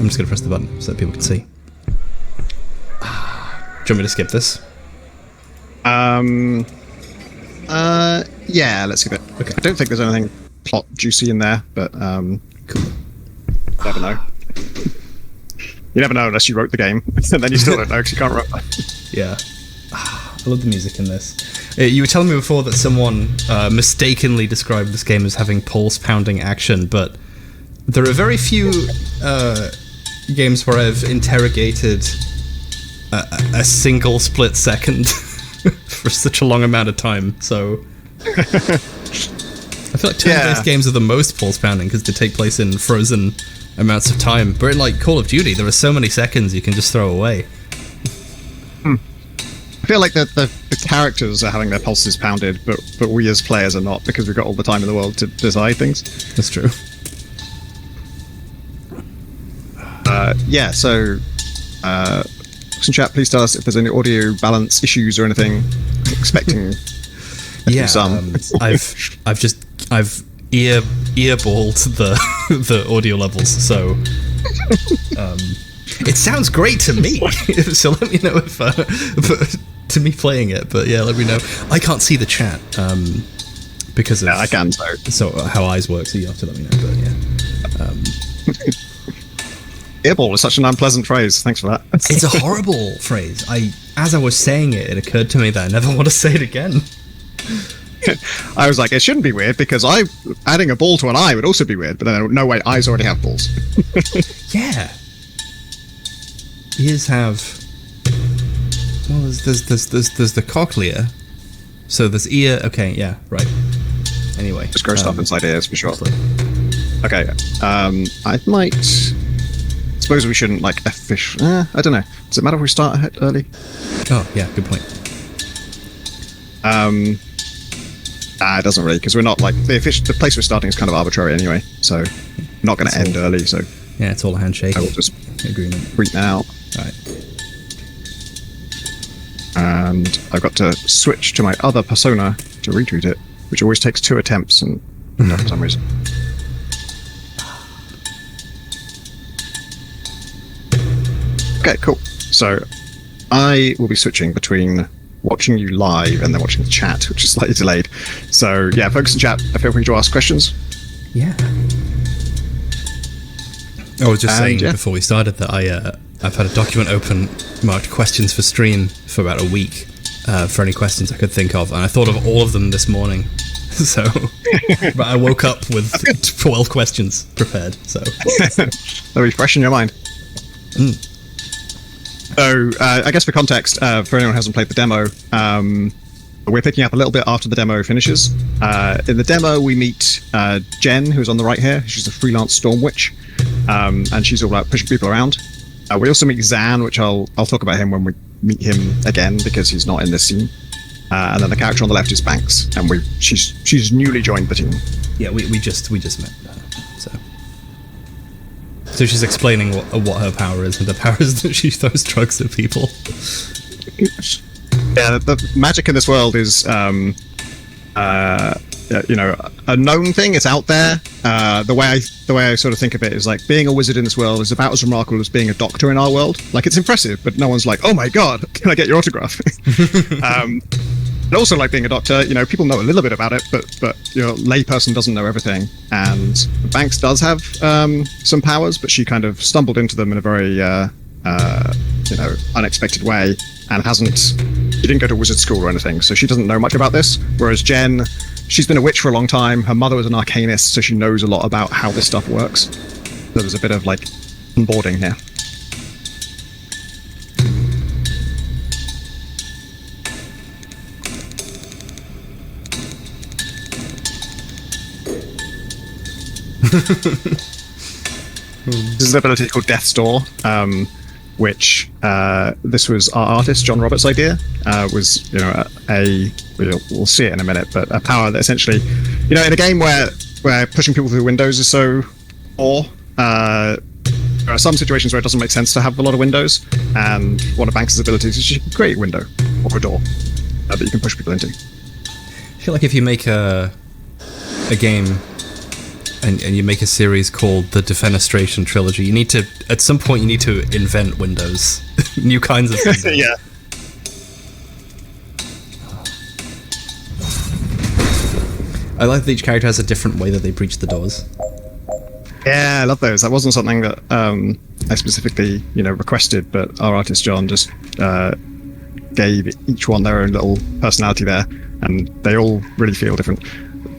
I'm just going to press the button so that people can see. Do you want me to skip this? Yeah, let's skip it. Okay. I don't think there's anything plot juicy in there, but Cool. you never know. You never know unless you wrote the game, and then you still don't know because you can't write. Yeah. I love the music in this. You were telling me before that someone mistakenly described this game as having pulse-pounding action, but there are very few games where I've interrogated a single split second for such a long amount of time, so... I feel like turn-based games are the most pulse-pounding because they take place in frozen amounts of time, but in like Call of Duty, there are so many seconds you can just throw away. I feel like the characters are having their pulses pounded, but we as players are not, because we've got all the time in the world to decide things. That's true. Yeah, so in chat, please tell us if there's any audio balance issues or anything. Expecting some. I've earballed the audio levels, so it sounds great to me. So let me know if to me playing it. But yeah, let me know. I can't see the chat because of I can. So how eyes work. So you have to let me know. But yeah. Earball is such an unpleasant phrase. Thanks for that. It's a horrible phrase. As I was saying it, it occurred to me that I never want to say it again. I was like, it shouldn't be weird because adding a ball to an eye would also be weird. But then, no way, eyes already have balls. Yeah. Ears have. Well, there's the cochlea. So there's ear. Okay, yeah, right. Anyway, just gross stuff inside ears for sure. Absolutely. Okay, I might. Suppose we shouldn't like official. I don't know. Does it matter if we start early? Oh yeah, good point. It doesn't really, because we're not like the place we're starting is kind of arbitrary anyway, so not going to end early. So yeah, it's all a handshake. I will just agreement. Freak now. All right. And I've got to switch to my other persona to retweet it, which always takes 2 attempts, and for some reason. Okay, cool. So I will be switching between watching you live and then watching the chat, which is slightly delayed. So yeah, folks in chat, feel free to ask questions. Yeah. I was just saying before we started that I've had a document open marked questions for stream for about a week for any questions I could think of, and I thought of all of them this morning. So, but I woke up with 12 questions prepared. So they'll be fresh in your mind. So, I guess for context, for anyone who hasn't played the demo, we're picking up a little bit after the demo finishes. In the demo, we meet Jen, who's on the right here. She's a freelance storm witch, and she's all about pushing people around. We also meet Zan, which I'll talk about him when we meet him again, because he's not in this scene. And then the character on the left is Banks, and she's newly joined the team. Yeah, we just met her, So she's explaining what her power is, and the power is that she throws drugs at people. Yeah, the magic in this world is, a known thing. It's out there. The way I sort of think of it is like being a wizard in this world is about as remarkable as being a doctor in our world. Like, it's impressive, but no one's like, oh my god, can I get your autograph? And also, like being a doctor, people know a little bit about it, but layperson doesn't know everything. And Banks does have some powers, but she kind of stumbled into them in a very unexpected way, and she didn't go to wizard school or anything, so she doesn't know much about this. Whereas Jen, she's been a witch for a long time. Her mother was an arcanist, so she knows a lot about how this stuff works. So there's a bit of like onboarding here. This is an ability called Death's Door, which this was our artist John Roberts' idea. We'll see it in a minute, but a power that essentially, in a game where pushing people through windows is so poor, there are some situations where it doesn't make sense to have a lot of windows, and one of Banks' abilities is she can create a window or a door that you can push people into. I feel like if you make a game and you make a series called the Defenestration Trilogy. You need to, at some point, you need to invent windows, new kinds of windows. Yeah. I like that each character has a different way that they breach the doors. Yeah, I love those. That wasn't something that I specifically, requested, but our artist John just gave each one their own little personality there, and they all really feel different.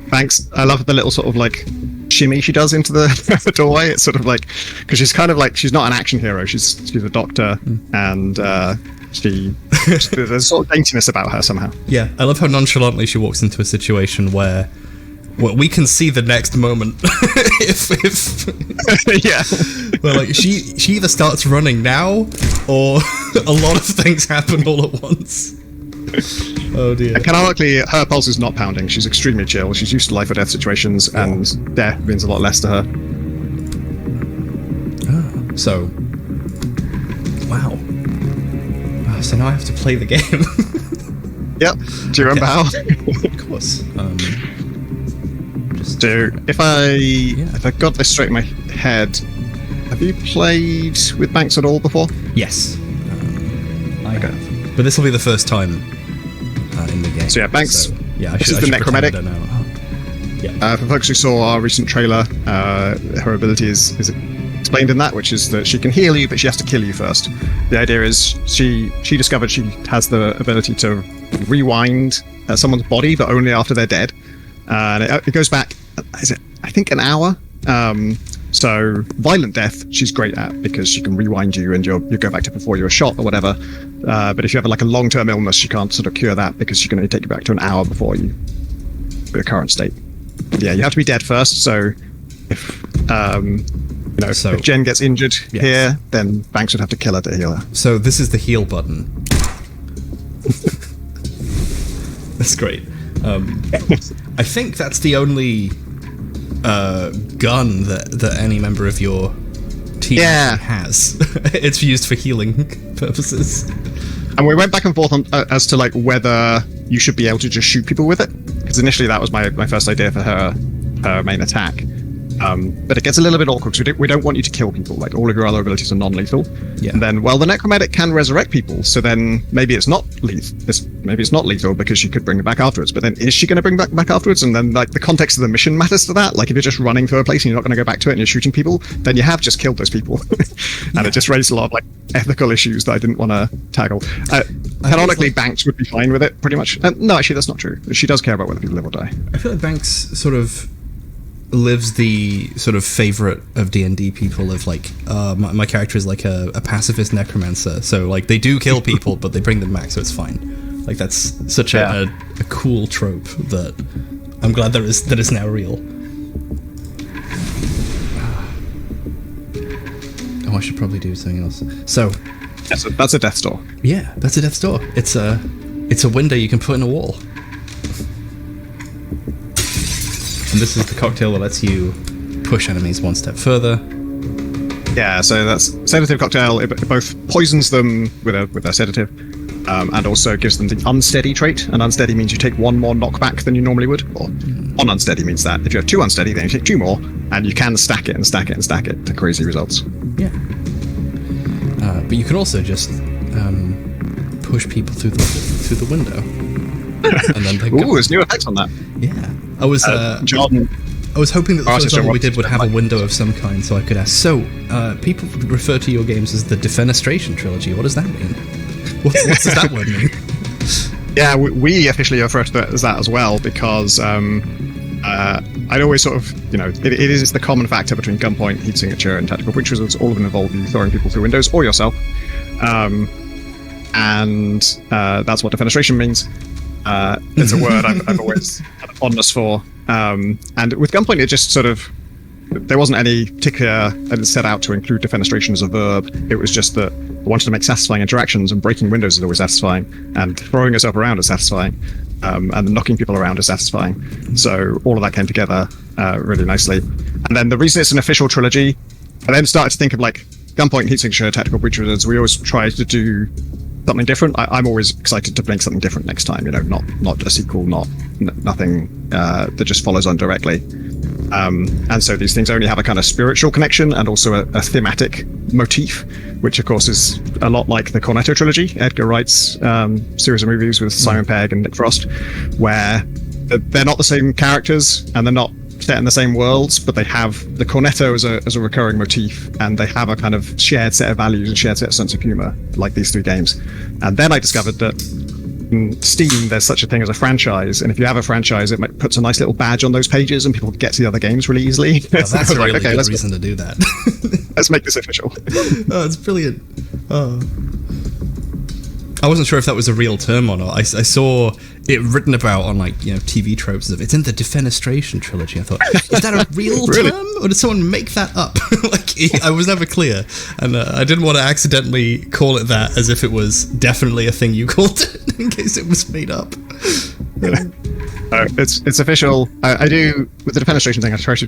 Thanks. I love the little sort of like shimmy she does into the doorway. It's sort of like, because she's kind of like, she's not an action hero. She's a doctor, and there's a sort of daintiness about her somehow. Yeah, I love how nonchalantly she walks into a situation where we can see the next moment. if Yeah. Well, like she either starts running now, or a lot of things happen all at once. Oh dear. Canonically, her pulse is not pounding. She's extremely chill. She's used to life or death situations, and death means a lot less to her. So, wow. So now I have to play the game. Yep. Do you remember how? Of course. If I got this straight in my head, have you played with Banks at all before? Yes. I have. But this will be the first time in the game. So yeah, Banks. So, yeah, This is the necromantic. For folks who saw our recent trailer, her ability is explained in that, which is that she can heal you, but she has to kill you first. The idea is she discovered she has the ability to rewind someone's body, but only after they're dead. And it goes back, I think, an hour. So violent death, she's great at, because she can rewind you and you go back to before you were shot or whatever. But if you have like a long-term illness, she can't sort of cure that, because she can only take you back to an hour before your current state. Yeah, you have to be dead first. So if if Jen gets injured here, then Banks would have to kill her to heal her. So this is the heal button. That's great. I think that's the only gun that any member of your team has. It's used for healing purposes. And we went back and forth on, as to like whether you should be able to just shoot people with it, because initially that was my first idea for her main attack. But it gets a little bit awkward, because we don't want you to kill people. Like, all of your other abilities are non-lethal. Yeah. And then, the necromantic can resurrect people, so then maybe it's not lethal because she could bring it back afterwards. But then, is she going to bring it back afterwards? And then, like, the context of the mission matters to that. Like, if you're just running through a place and you're not going to go back to it and you're shooting people, then you have just killed those people. And it just raised a lot of like ethical issues that I didn't want to tackle. Canonically, Banks would be fine with it, pretty much. No, actually, that's not true. She does care about whether people live or die. I feel like Banks sort of lives the sort of favorite of D&D people of like, my character is like a pacifist necromancer, so like they do kill people but they bring them back, so it's fine. Like, that's such a cool trope that I'm glad that is now real. Oh, I should probably do something else. So that's a death's door. Yeah, that's a death's door. It's a window you can put in a wall. And this is the cocktail that lets you push enemies one step further. Yeah, so that's sedative cocktail. It both poisons them with a sedative, and also gives them the unsteady trait. And unsteady means you take one more knockback than you normally would. Or on unsteady means that if you have two unsteady, then you take two more, and you can stack it and stack it and stack it to crazy results. Yeah. But you can also just push people through the window. And then there's new effects on that. Yeah. I was John. I was hoping that the first level we did would have a window of some kind, so I could ask. So, people refer to your games as the Defenestration Trilogy. What does that mean? What does that word mean? Yeah, we officially refer to that as that as well, because I'd always sort of, it is the common factor between Gunpoint, Heat Signature, and Tactical Breach Results. All of them involve you throwing people through windows or yourself, and that's what Defenestration means. It's a word I've always had a fondness for. And with Gunpoint, it just sort of, there wasn't any particular set out to include defenestration as a verb. It was just that I wanted to make satisfying interactions, and breaking windows is always satisfying, and throwing yourself around is satisfying, and knocking people around is satisfying. So all of that came together really nicely. And then the reason it's an official trilogy, I then started to think of like Gunpoint, Heat Signature, Tactical Breach Results. We always try to do something different. I'm always excited to make something different next time. Not a sequel, nothing that just follows on directly. And so these things only have a kind of spiritual connection and also a thematic motif, which of course is a lot like the Cornetto trilogy, Edgar Wright's series of movies with Simon Pegg and Nick Frost, where they're not the same characters and they're not set in the same worlds, but they have the Cornetto as a recurring motif, and they have a kind of shared set of values and shared set of sense of humor, like these three games. And then I discovered that in Steam there's such a thing as a franchise, and if you have a franchise, it puts a nice little badge on those pages and people get to the other games really easily. Well, that's a really good reason to do that. Let's make this official. Oh, it's brilliant. Oh. I wasn't sure if that was a real term or not. I saw it written about on TV tropes of it's in the defenestration trilogy. I thought, is that a real Really? term or did someone make that up? I was never clear, and I didn't want to accidentally call it that as if it was definitely a thing you called it in case it was made up. It's official. I do with the defenestration thing. I try to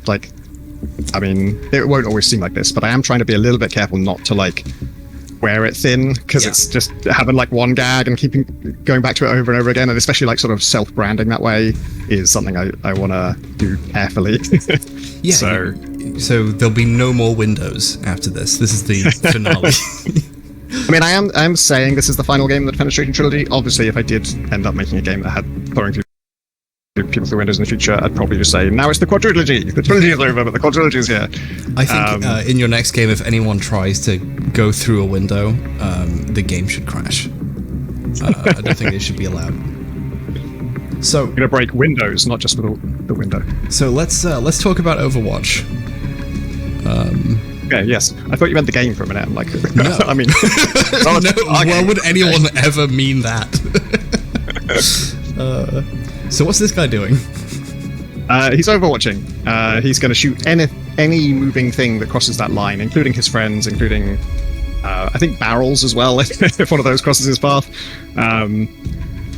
it won't always seem like this, but I am trying to be a little bit careful not to wear it thin, because it's just having one gag and keeping going back to it over and over again, and especially sort of self-branding that way is something I want to do carefully. Yeah. So there'll be no more Windows after this. This is the finale. I mean, I am saying this is the final game of the defenestration trilogy. Obviously, if I did end up making a game that had throwing people through Windows in the future, I'd probably just say, now it's the quadrilogy. The trilogy is over, but the quadrilogy is here. I think in your next game, if anyone tries to go through a window, the game should crash. I don't think they should be allowed. So I'm gonna break Windows, not just the window. So let's talk about Overwatch. Okay, yes. I thought you meant the game for a minute. I'm like, no. I mean, why would anyone ever mean that? So what's this guy doing? He's overwatching. He's going to shoot any moving thing that crosses that line, including his friends, including I think barrels as well, if one of those crosses his path.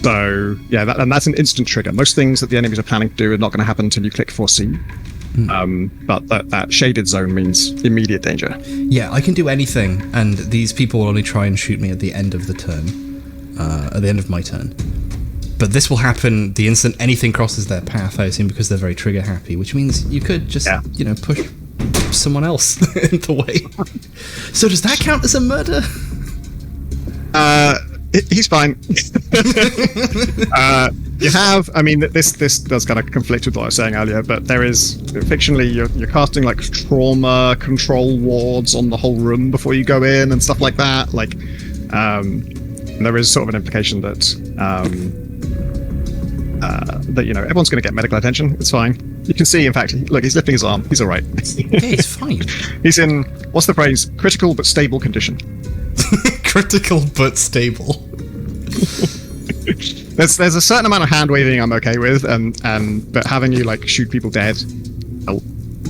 So yeah, and that's an instant trigger. Most things that the enemies are planning to do are not going to happen until you click foresee. But that shaded zone means immediate danger. Yeah, I can do anything, and these people will only try and shoot me at the end of the turn, at the end of my turn. But this will happen the instant anything crosses their path, I assume, because they're very trigger happy, which means you could just, push someone else in the way. So does that count as a murder? He's fine. You have, I mean, this does kind of conflict with what I was saying earlier, but there is, fictionally, you're casting trauma control wards on the whole room before you go in and stuff like that. And there is sort of an implication that everyone's going to get medical attention. It's fine. You can see, in fact, look, he's lifting his arm. He's all right. Okay, he's fine. He's in, what's the phrase? Critical but stable condition. Critical but stable. There's a certain amount of hand waving I'm okay with, but having you shoot people dead,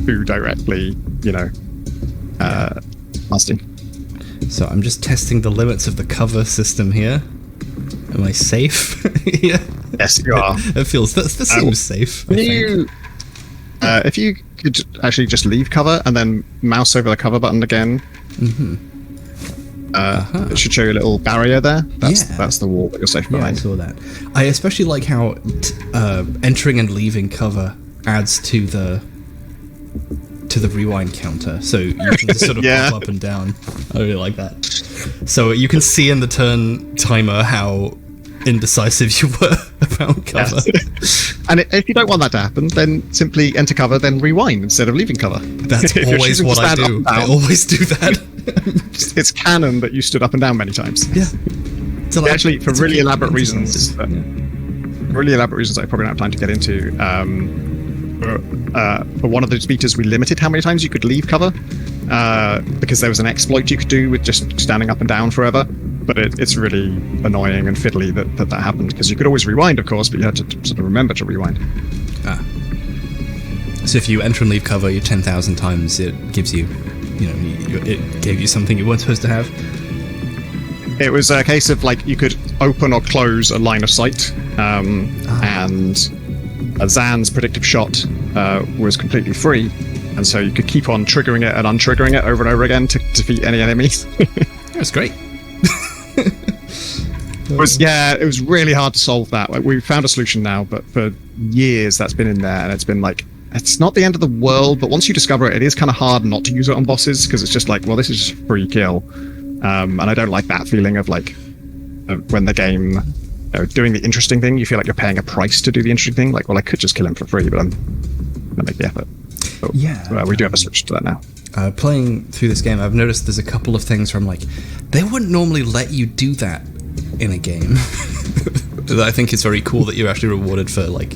who directly, nasty. So I'm just testing the limits of the cover system here. Am I safe? Yeah. Yes, you are. It feels that seems safe. If you could actually just leave cover and then mouse over the cover button again. It should show you a little barrier there. That's the wall that you're safe behind. Yeah, I saw that. I especially like how entering and leaving cover adds to the rewind counter, so you can just sort of pop up and down. I really like that. So you can see in the turn timer how indecisive you were about cover. Yes. And if you don't want that to happen, then simply enter cover, then rewind instead of leaving cover. That's always what I do. I always do that. It's canon that you stood up and down many times. Yeah. So actually, for really elaborate reasons, I probably don't have time to get into. For one of those beaters, we limited how many times you could leave cover, because there was an exploit you could do with just standing up and down forever. But it's really annoying and fiddly that happened, because you could always rewind, of course, but you had to sort of remember to rewind. So if you enter and leave cover 10,000 times, it gives you, it gave you something you weren't supposed to have. It was a case of you could open or close a line of sight, and Zan's predictive shot was completely free, and so you could keep on triggering it and untriggering it over and over again to defeat any enemies. That's great. It was really hard to solve that. We found a solution now, but for years that's been in there, and it's been it's not the end of the world, but once you discover it, it is kind of hard not to use it on bosses because it's just like, well, this is just a free kill, and I don't like that feeling of like when the game doing the interesting thing, you feel like you're paying a price to do the interesting thing. Like, well, I could just kill him for free, but I'm gonna make the effort. But, we do have a switch to that now. Playing through this game, I've noticed there's a couple of things where I'm like, they wouldn't normally let you do that in a game. I think it's very cool that you're actually rewarded for like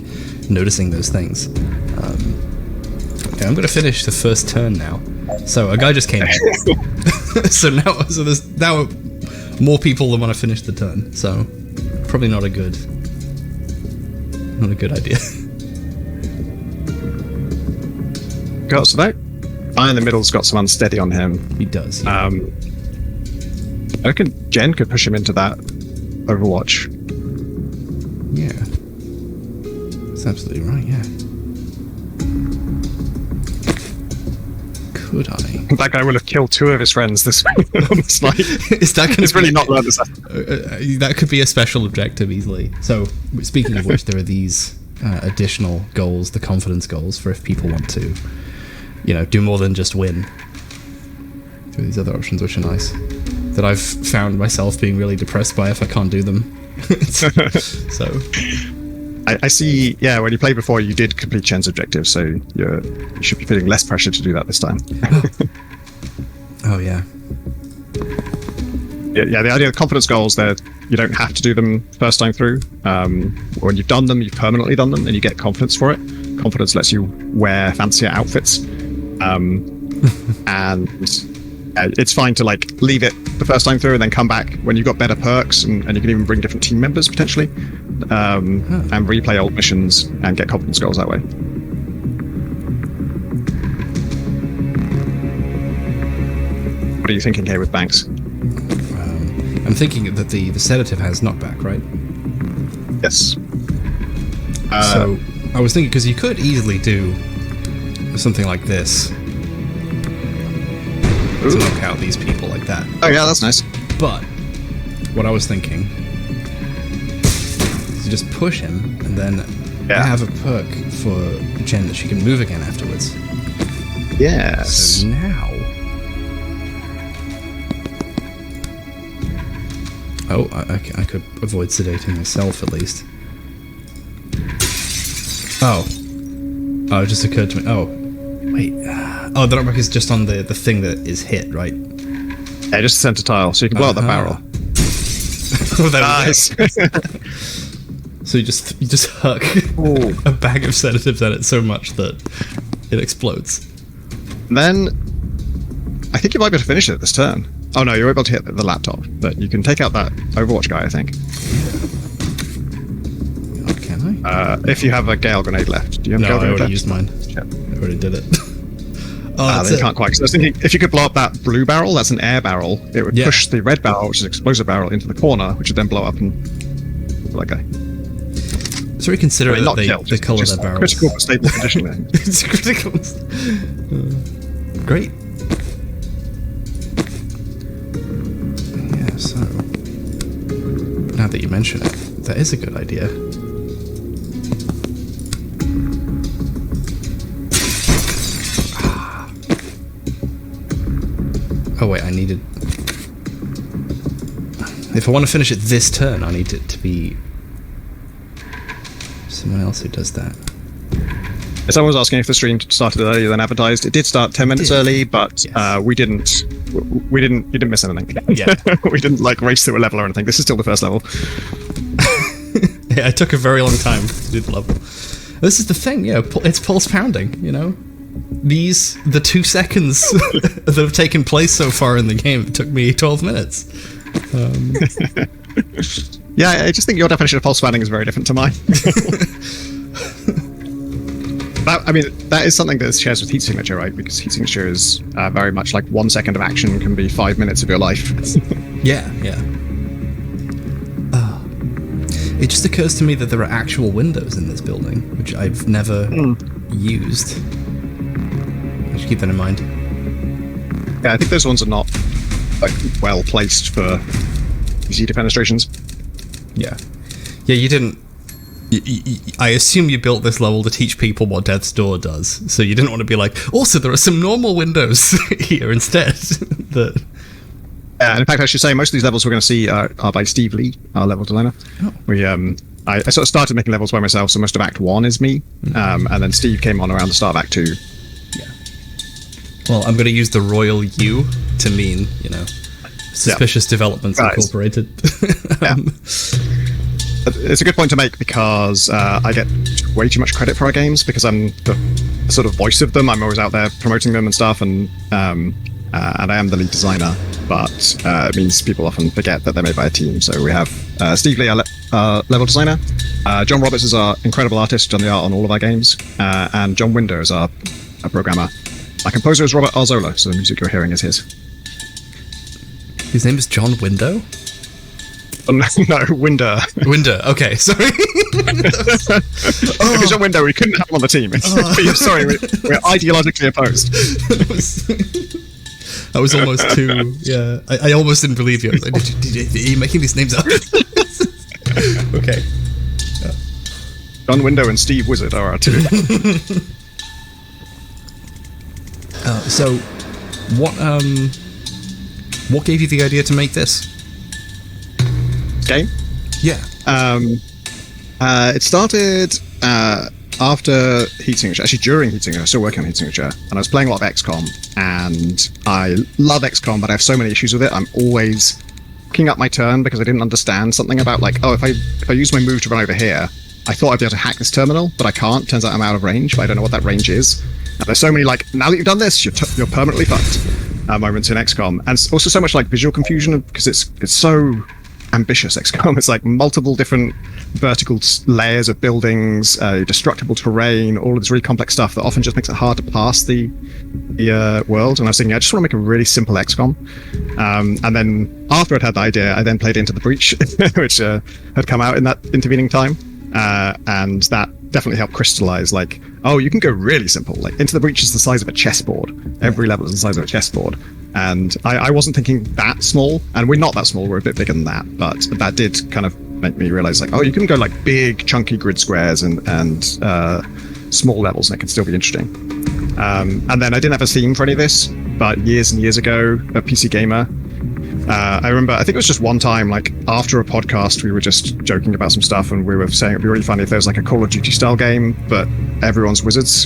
noticing those things. Okay, I'm gonna finish the first turn now. So a guy just came in. so there's now more people than want to finish the turn. So probably not a good idea. Got so that guy in the middle's got some unsteady on him. He does. Yeah. I reckon Jen could push him into that Overwatch. Yeah. That's absolutely right, yeah. Could I? That guy will have killed 2 of his friends this night. Is that It's really not learned this. That could be a special objective easily. So, speaking of which, there are these additional goals, the confidence goals, for if people want to, do more than just win. Through these other options, which are nice. That I've found myself being really depressed by if I can't do them. So I see. Yeah, when you played before, you did complete Chen's objective, so you should be feeling less pressure to do that this time. Oh yeah. Yeah. The idea of confidence goals, you don't have to do them first time through. When you've done them, you've permanently done them, and you get confidence for it. Confidence lets you wear fancier outfits, and it's fine to like leave it the first time through and then come back when you've got better perks, and you can even bring different team members potentially, and replay old missions and get confidence goals that way. What are you thinking here with Banks? I'm thinking that the sedative has knockback, right? Yes. So I was thinking, because you could easily do something like this to knock out these people like that. Oh yeah, that's nice. But what I was thinking is to just push him, and then have a perk for Jen that she can move again afterwards. Yes. So now... Oh, I could avoid sedating myself at least. Oh, it just occurred to me. Oh, wait. Oh, the knockback is just on the thing that is hit, right? Yeah, just the center tile, so you can blow out the barrel. Oh, that nice. So you just huck a bag of sedatives at it so much that it explodes. Then I think you might be able to finish it this turn. Oh no, you're able to hit the laptop, but you can take out that Overwatch guy, I think. Oh, can I? If you have a Gale grenade left. Do you have a Gale grenade left? used mine. Yep. I already did it. Then you can't quite. So I was thinking, if you could blow up that blue barrel, that's an air barrel, it would push the red barrel, which is an explosive barrel, into the corner, which would then blow up and kill that guy. It's very considerate that they colour their barrels. Critical but stable conditioning. It's critical. Great. Yeah, so... Now that you mention it, that is a good idea. Oh wait, I needed... If I want to finish it this turn, I need it to be someone else who does that. Someone was asking if the stream started earlier than advertised. It did start 10 minutes early, but you didn't miss anything. Yeah. We didn't like race through a level or anything. This is still the first level. Yeah, it took a very long time to do the level. This is the thing, it's pulse pounding, the 2 seconds that have taken place so far in the game, it took me 12 minutes. Yeah, I just think your definition of pulse pounding is very different to mine. That is something that shares with Heat Signature, right? Because Heat Signature is very much like 1 second of action can be 5 minutes of your life. Yeah. It just occurs to me that there are actual windows in this building, which I've never used. I should keep that in mind. Yeah, I think those ones are not well placed for easy defenestrations. Yeah, you didn't I assume you built this level to teach people what Death's Door does, so you didn't want to be like, also there are some normal windows here instead. And in fact, I should say most of these levels we're going to see are by Steve Lee, our level designer. Oh. I sort of started making levels by myself, so most of Act 1 is me, and then Steve came on around the start of Act 2. Yeah. Well, I'm going to use the royal U to mean, suspicious developments incorporated. Yeah. It's a good point to make because I get way too much credit for our games because I'm the sort of voice of them. I'm always out there promoting them and stuff, and I am the lead designer. But it means people often forget that they're made by a team. So we have Steve Lee, our level designer. John Roberts is our incredible artist, done the art on all of our games, and John Winder is our programmer. Our composer is Robert Arzola, so the music you're hearing is his. His name is John Window? No, Winder. Winder, okay, sorry. If it's John Winder, we couldn't have him on the team. Sorry, we're ideologically opposed. That was almost too... Yeah, I almost didn't believe you. I was like, are you making these names up? Okay. Yeah. John Window and Steve Wizard are our two. So, what gave you the idea to make this game? Yeah. It started after Heat Signature, actually during Heat Signature. I was still working on Heat Signature, and I was playing a lot of XCOM, and I love XCOM, but I have so many issues with it. I'm always looking up my turn because I didn't understand something about, like, if I use my move to run over here, I thought I'd be able to hack this terminal, but I can't. Turns out I'm out of range, but I don't know what that range is. And there's so many, like, now that you've done this, you're permanently fucked moments in XCOM. And also so much, like, visual confusion because it's so ambitious, XCOM. It's like multiple different vertical layers of buildings, destructible terrain, all of this really complex stuff that often just makes it hard to pass the world. And I was thinking, I just want to make a really simple XCOM. And then after I'd had the idea, I then played Into the Breach, which had come out in that intervening time. And that definitely helped crystallize, like, oh, you can go really simple. Like, Into the Breach is the size of a chessboard. Every level is the size of a chessboard. And I wasn't thinking that small, and we're not that small, we're a bit bigger than that, but that did kind of make me realize, like, oh, you can go like big chunky grid squares and small levels, and it can still be interesting. And then I didn't have a theme for any of this, but years and years ago at PC Gamer, I remember, I think it was just one time, like, after a podcast, we were just joking about some stuff, and we were saying it'd be really funny if there was like a Call of Duty style game, but everyone's wizards,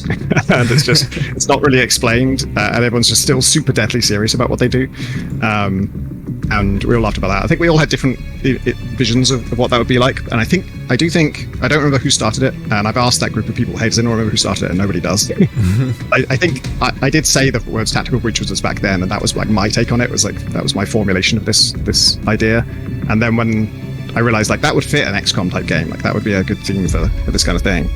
and it's not really explained, and everyone's just still super deadly serious about what they do. And we all laughed about that. I think we all had different visions of what that would be like, and I don't remember who started it, and I've asked that group of people, hey, does anyone remember who started it? And nobody does. I think I did say the words tactical breach wizards back then, and that was like my take on it. Was like, that was my formulation of this idea. And then when I realized, like, that would fit an XCOM type game, like that would be a good theme for this kind of thing,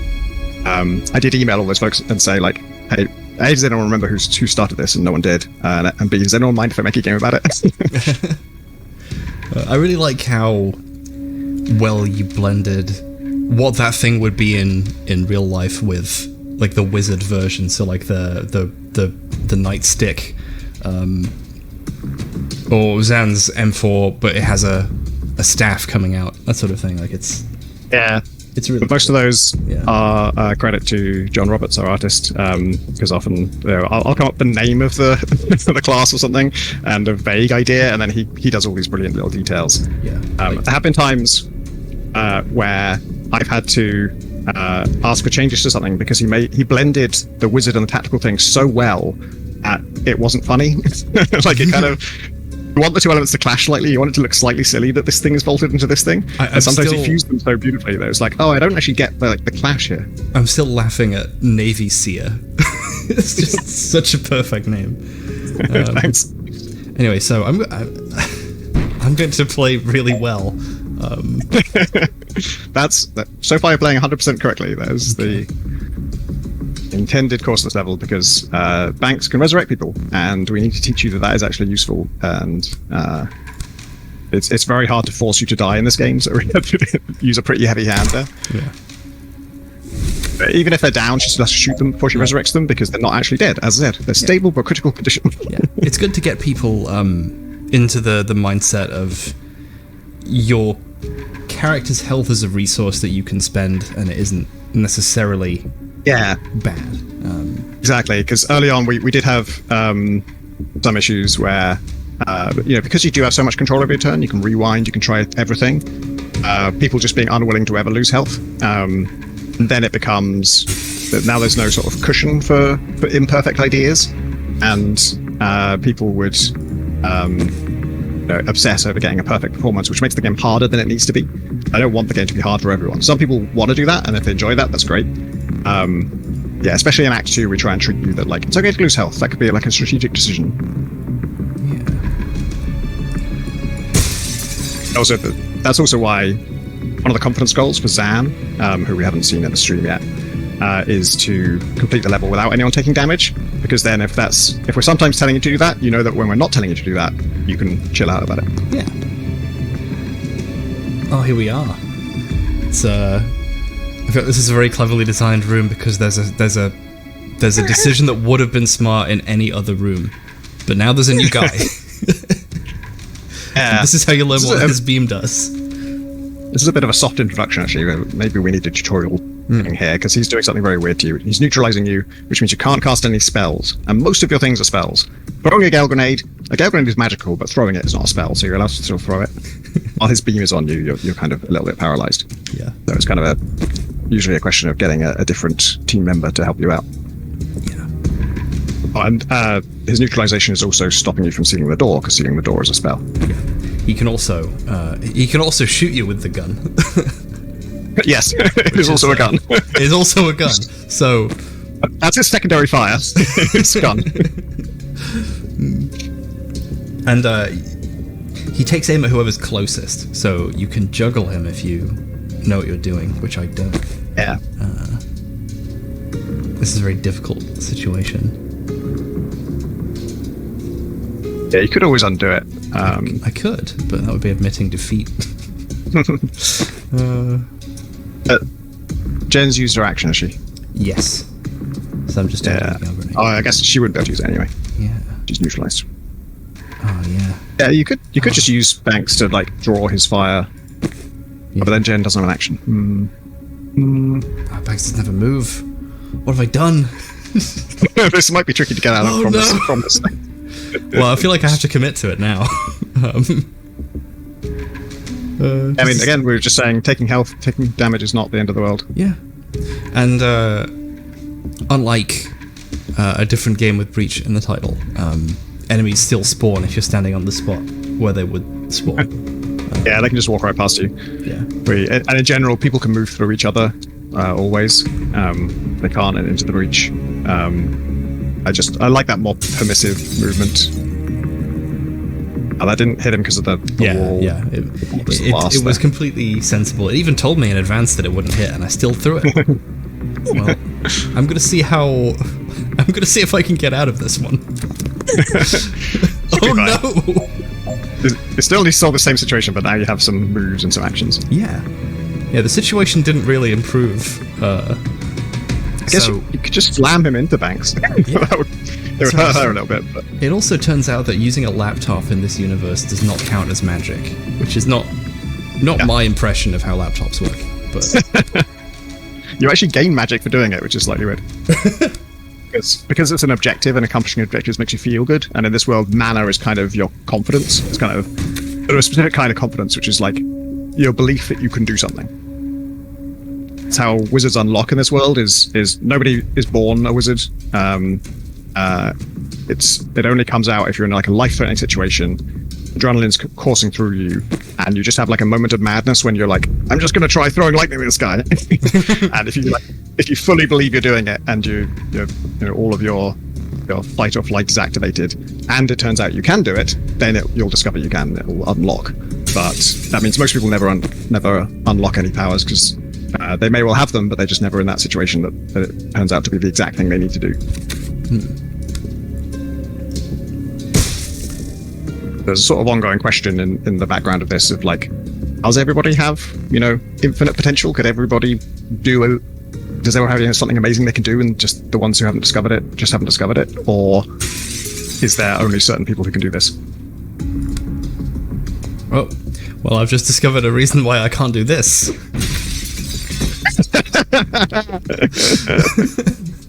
I did email all those folks and say, like, hey, A, does anyone remember who started this? And no one did. And B, does anyone mind if I make a game about it? I really like how well you blended what that thing would be in real life with, like, the wizard version. So, like, the nightstick, or Zan's M4, but it has a staff coming out, that sort of thing. Like, it's it's really. But most of those are credit to John Roberts, our artist, because often I'll come up with the name of the the class or something and a vague idea, and then he does all these brilliant little details. Yeah. There have been times where I've had to ask for changes to something because he blended the wizard and the tactical thing so well that it wasn't funny. Like, it kind of. You want the two elements to clash slightly. You want it to look slightly silly that this thing is bolted into this thing. And sometimes he fused them so beautifully that it's like, oh, I don't actually get the clash here. I'm still laughing at Navy Seer. It's just such a perfect name. Thanks. Anyway, so I'm going to play really well. That's so far you're playing 100% correctly. That is the intended course of this level, because banks can resurrect people, and we need to teach you that is actually useful, and it's very hard to force you to die in this game, so we have to use a pretty heavy hand there. Yeah. But even if they're down, she still has to shoot them before she resurrects them, because they're not actually dead. As I said, they're stable but critical condition. Yeah, it's good to get people into the mindset of your character's health is a resource that you can spend, and it isn't necessarily bad. Exactly, because early on we did have some issues where, because you do have so much control over your turn, you can rewind, you can try everything. People just being unwilling to ever lose health. And then it becomes that now there's no sort of cushion for imperfect ideas, and people would obsess over getting a perfect performance, which makes the game harder than it needs to be. I don't want the game to be hard for everyone. Some people want to do that, and if they enjoy that, that's great. Especially in Act 2, we try and treat you that, like, it's okay to lose health. That could be like a strategic decision. Yeah. Also, that's also why one of the confidence goals for Zan, who we haven't seen in the stream yet, is to complete the level without anyone taking damage. Because then if we're sometimes telling you to do that, you know that when we're not telling you to do that, you can chill out about it. Yeah. Oh, here we are. It's I feel like this is a very cleverly designed room because there's a decision that would have been smart in any other room, but now there's a new guy. This is how you learn what his beam does. This is a bit of a soft introduction, actually. Maybe we need a tutorial thing here, because he's doing something very weird to you. He's neutralizing you, which means you can't cast any spells, and most of your things are spells. Throwing a Gale Grenade is magical, but throwing it is not a spell, so you're allowed to still throw it. While his beam is on you, you're kind of a little bit paralyzed. Yeah. So it's kind of usually a question of getting a different team member to help you out. Yeah. Oh, and his neutralization is also stopping you from sealing the door, because sealing the door is a spell. Yeah. He can also shoot you with the gun. Yes, it is also a gun. It is also a gun. So that's his secondary fire. It's a gun. And he takes aim at whoever's closest, so you can juggle him if you know what you're doing, which I don't. Yeah. This is a very difficult situation. Yeah, you could always undo it. I could, but that would be admitting defeat. Jen's used her action, has she? Yes. So I'm just doing a grenade. Oh, I guess she wouldn't be able to use it anyway. Yeah. She's neutralized. Oh, yeah. Yeah, you could just use Banks to, like, draw his fire. Yeah. But then Jen doesn't have an action. Oh, Banks doesn't have a move. What have I done? This might be tricky to get out of from this thing. Well, I feel like I have to commit to it now. I mean, again, we were just saying taking damage is not the end of the world. Yeah. And unlike a different game with Breach in the title, enemies still spawn if you're standing on the spot where they would spawn. Yeah, they can just walk right past you. Yeah. And in general, people can move through each other always. They can't into the breach. I like that more permissive movement. Oh, that didn't hit him because of the wall. Yeah, it was completely sensible. It even told me in advance that it wouldn't hit, and I still threw it. Well, I'm gonna see if I can get out of this one. Oh no! It still needs to solve the same situation, but now you have some moves and some actions. Yeah, the situation didn't really improve. I guess you could just slam him into Banks. It would hurt her a little bit. But it also turns out that using a laptop in this universe does not count as magic, which is not my impression of how laptops work. But you actually gain magic for doing it, which is slightly weird. Because it's an objective, and accomplishing objectives makes you feel good. And in this world, mana is kind of your confidence. It's kind of a specific kind of confidence, which is like your belief that you can do something. It's how wizards unlock in this world. Is nobody is born a wizard. It only comes out if you're in like a life-threatening situation. Adrenaline's coursing through you, and you just have like a moment of madness when you're like, I'm just going to try throwing lightning at this guy. And if you fully believe you're doing it, and you know all of your fight or flight is activated, and it turns out you can do it, then you'll discover you can. It will unlock. But that means most people never unlock any powers, because they may well have them, but they're just never in that situation that it turns out to be the exact thing they need to do. There's a sort of ongoing question in the background of this of like, does everybody have infinite potential? Could everybody does everyone have something amazing they can do, and just the ones who haven't discovered it just haven't discovered it? Or is there only certain people who can do this? Well, Well, I've just discovered a reason why I can't do this.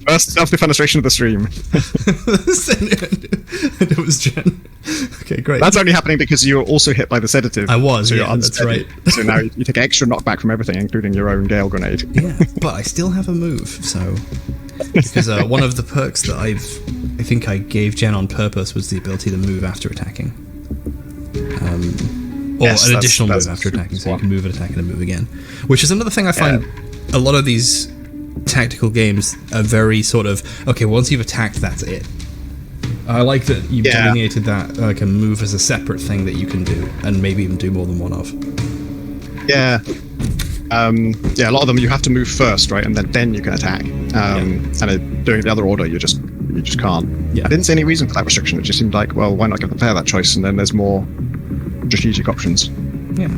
First self-defenestration of the stream. And it was Jen. Okay, great. That's only happening because you were also hit by the sedative. I was, so yeah, that's right. So now you take extra knockback from everything, including your own Gale Grenade. Yeah, but I still have a move, so... Because one of the perks that I think I gave Jen on purpose was the ability to move after attacking. Or an additional move after attacking, so you can move and attack and then move again. Which is another thing I find a lot of these tactical games are very sort of, okay, once you've attacked, that's it. I like that you've delineated that like a move as a separate thing that you can do, and maybe even do more than one of. Yeah. A lot of them you have to move first, right, and then you can attack. And doing it the other order, you just can't. Yeah. I didn't see any reason for that restriction. It just seemed like, well, why not give the player that choice, and then there's more strategic options. Yeah.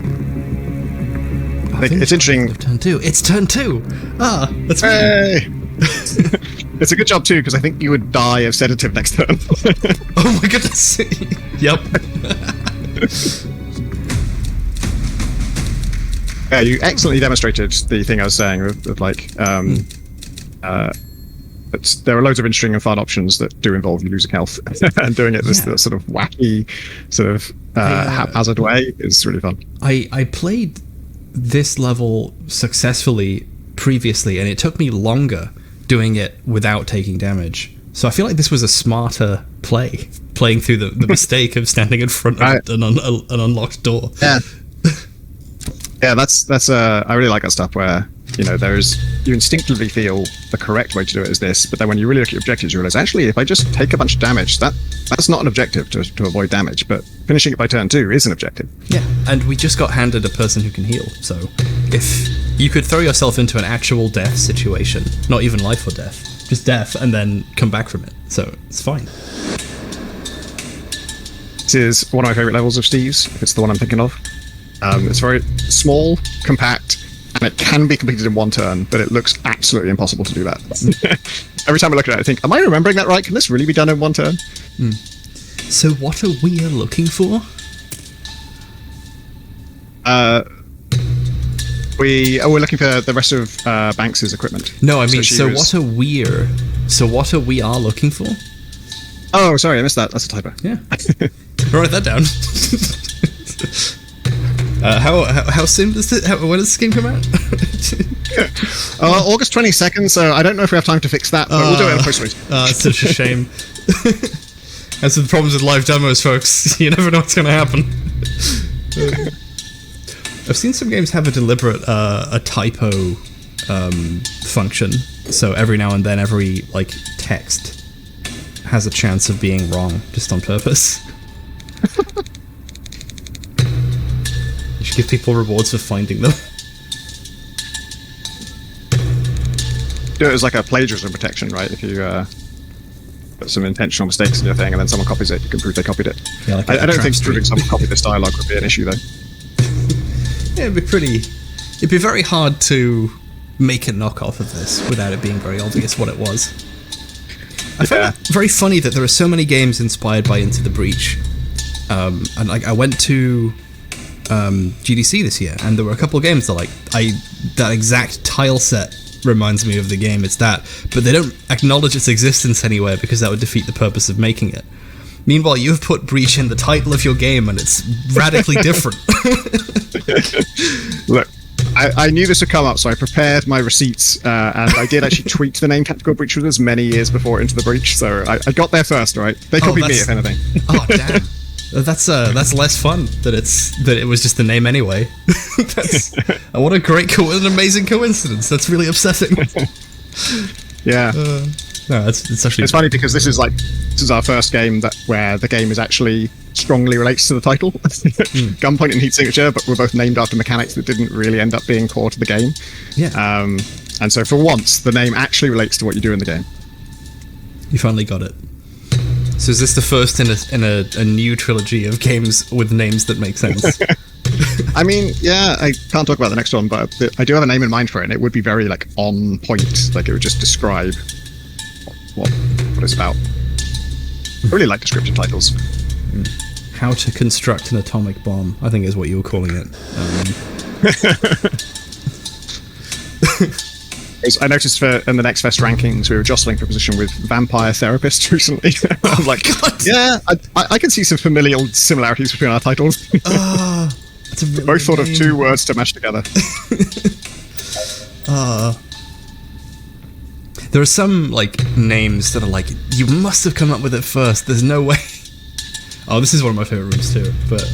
It's interesting. Turn 2. It's turn 2. Ah, that's hey. It's a good job too, because I think you would die of sedative next turn. Oh my goodness. Yep. Yeah, you excellently demonstrated the thing I was saying of like, there are loads of interesting and fun options that do involve you losing health, and doing it this sort of wacky, sort of haphazard way is really fun. I played this level successfully previously, and it took me longer doing it without taking damage. So I feel like this was a smarter playing through the mistake of standing in front of an unlocked door. Yeah. Yeah, that's I really like that stuff where, you know, you instinctively feel the correct way to do it is this, but then when you really look at your objectives, you realize, actually, if I just take a bunch of damage, that's not an objective to avoid damage, but finishing it by turn 2 is an objective. Yeah, and we just got handed a person who can heal, so if you could throw yourself into an actual death situation, not even life or death, just death, and then come back from it, so it's fine. This is one of my favorite levels of Steve's, if it's the one I'm thinking of. It's very small, compact, and it can be completed in one turn, but it looks absolutely impossible to do that. Every time I look at it, I think, am I remembering that right? Can this really be done in one turn? So what are we looking for? We're looking for the rest of Banks's equipment. No, I mean, what are we are looking for? Oh, sorry, I missed that. That's a typo. Yeah. Write that down. How soon does when does this game come out? August 22nd, so I don't know if we have time to fix that, but we'll do it in a post-release. It's such a shame. That's the problems with live demos, folks. You never know what's going to happen. I've seen some games have a deliberate a typo function, so every now and then every like text has a chance of being wrong just on purpose. You should give people rewards for finding them. Do it as like a plagiarism protection, right? If you put some intentional mistakes in your thing and then someone copies it, you can prove they copied it. Yeah, like I don't think proving someone copied this dialogue would be an issue, though. Yeah, it'd be very hard to make a knockoff of this without it being very obvious what it was. I find it very funny that there are so many games inspired by Into the Breach. And like I went to GDC this year, and there were a couple of games that that exact tile set reminds me of the game. It's that, but they don't acknowledge its existence anywhere because that would defeat the purpose of making it. Meanwhile, you've put Breach in the title of your game, and it's radically different. Look, I knew this would come up, so I prepared my receipts, and I did actually tweet the name Tactical Breach with us many years before Into the Breach, so I got there first, right? They copied me, if anything. Oh, damn. That's less fun that it was just the name anyway. What a great an amazing coincidence. That's really upsetting. Yeah. No, it's actually. It's funny because this is our first game where the game is actually strongly relates to the title. Gunpoint and Heat Signature, but we're both named after mechanics that didn't really end up being core to the game. Yeah. And so for once, the name actually relates to what you do in the game. You finally got it. So is this the first in a new trilogy of games with names that make sense? I mean, yeah, I can't talk about the next one, but I do have a name in mind for it, and it would be very on point. Like it would just describe what it's about. I really like descriptive titles. How to construct an atomic bomb, I think is what you were calling it. I noticed in the Next Fest rankings, we were jostling for position with Vampire Therapist recently. I'm like, yeah, I can see some familial similarities between our titles. That's a really Both thought of name. 2 words to mash together. There are some like names that are like, you must have come up with it first. There's no way. Oh, this is one of my favorite rooms too. But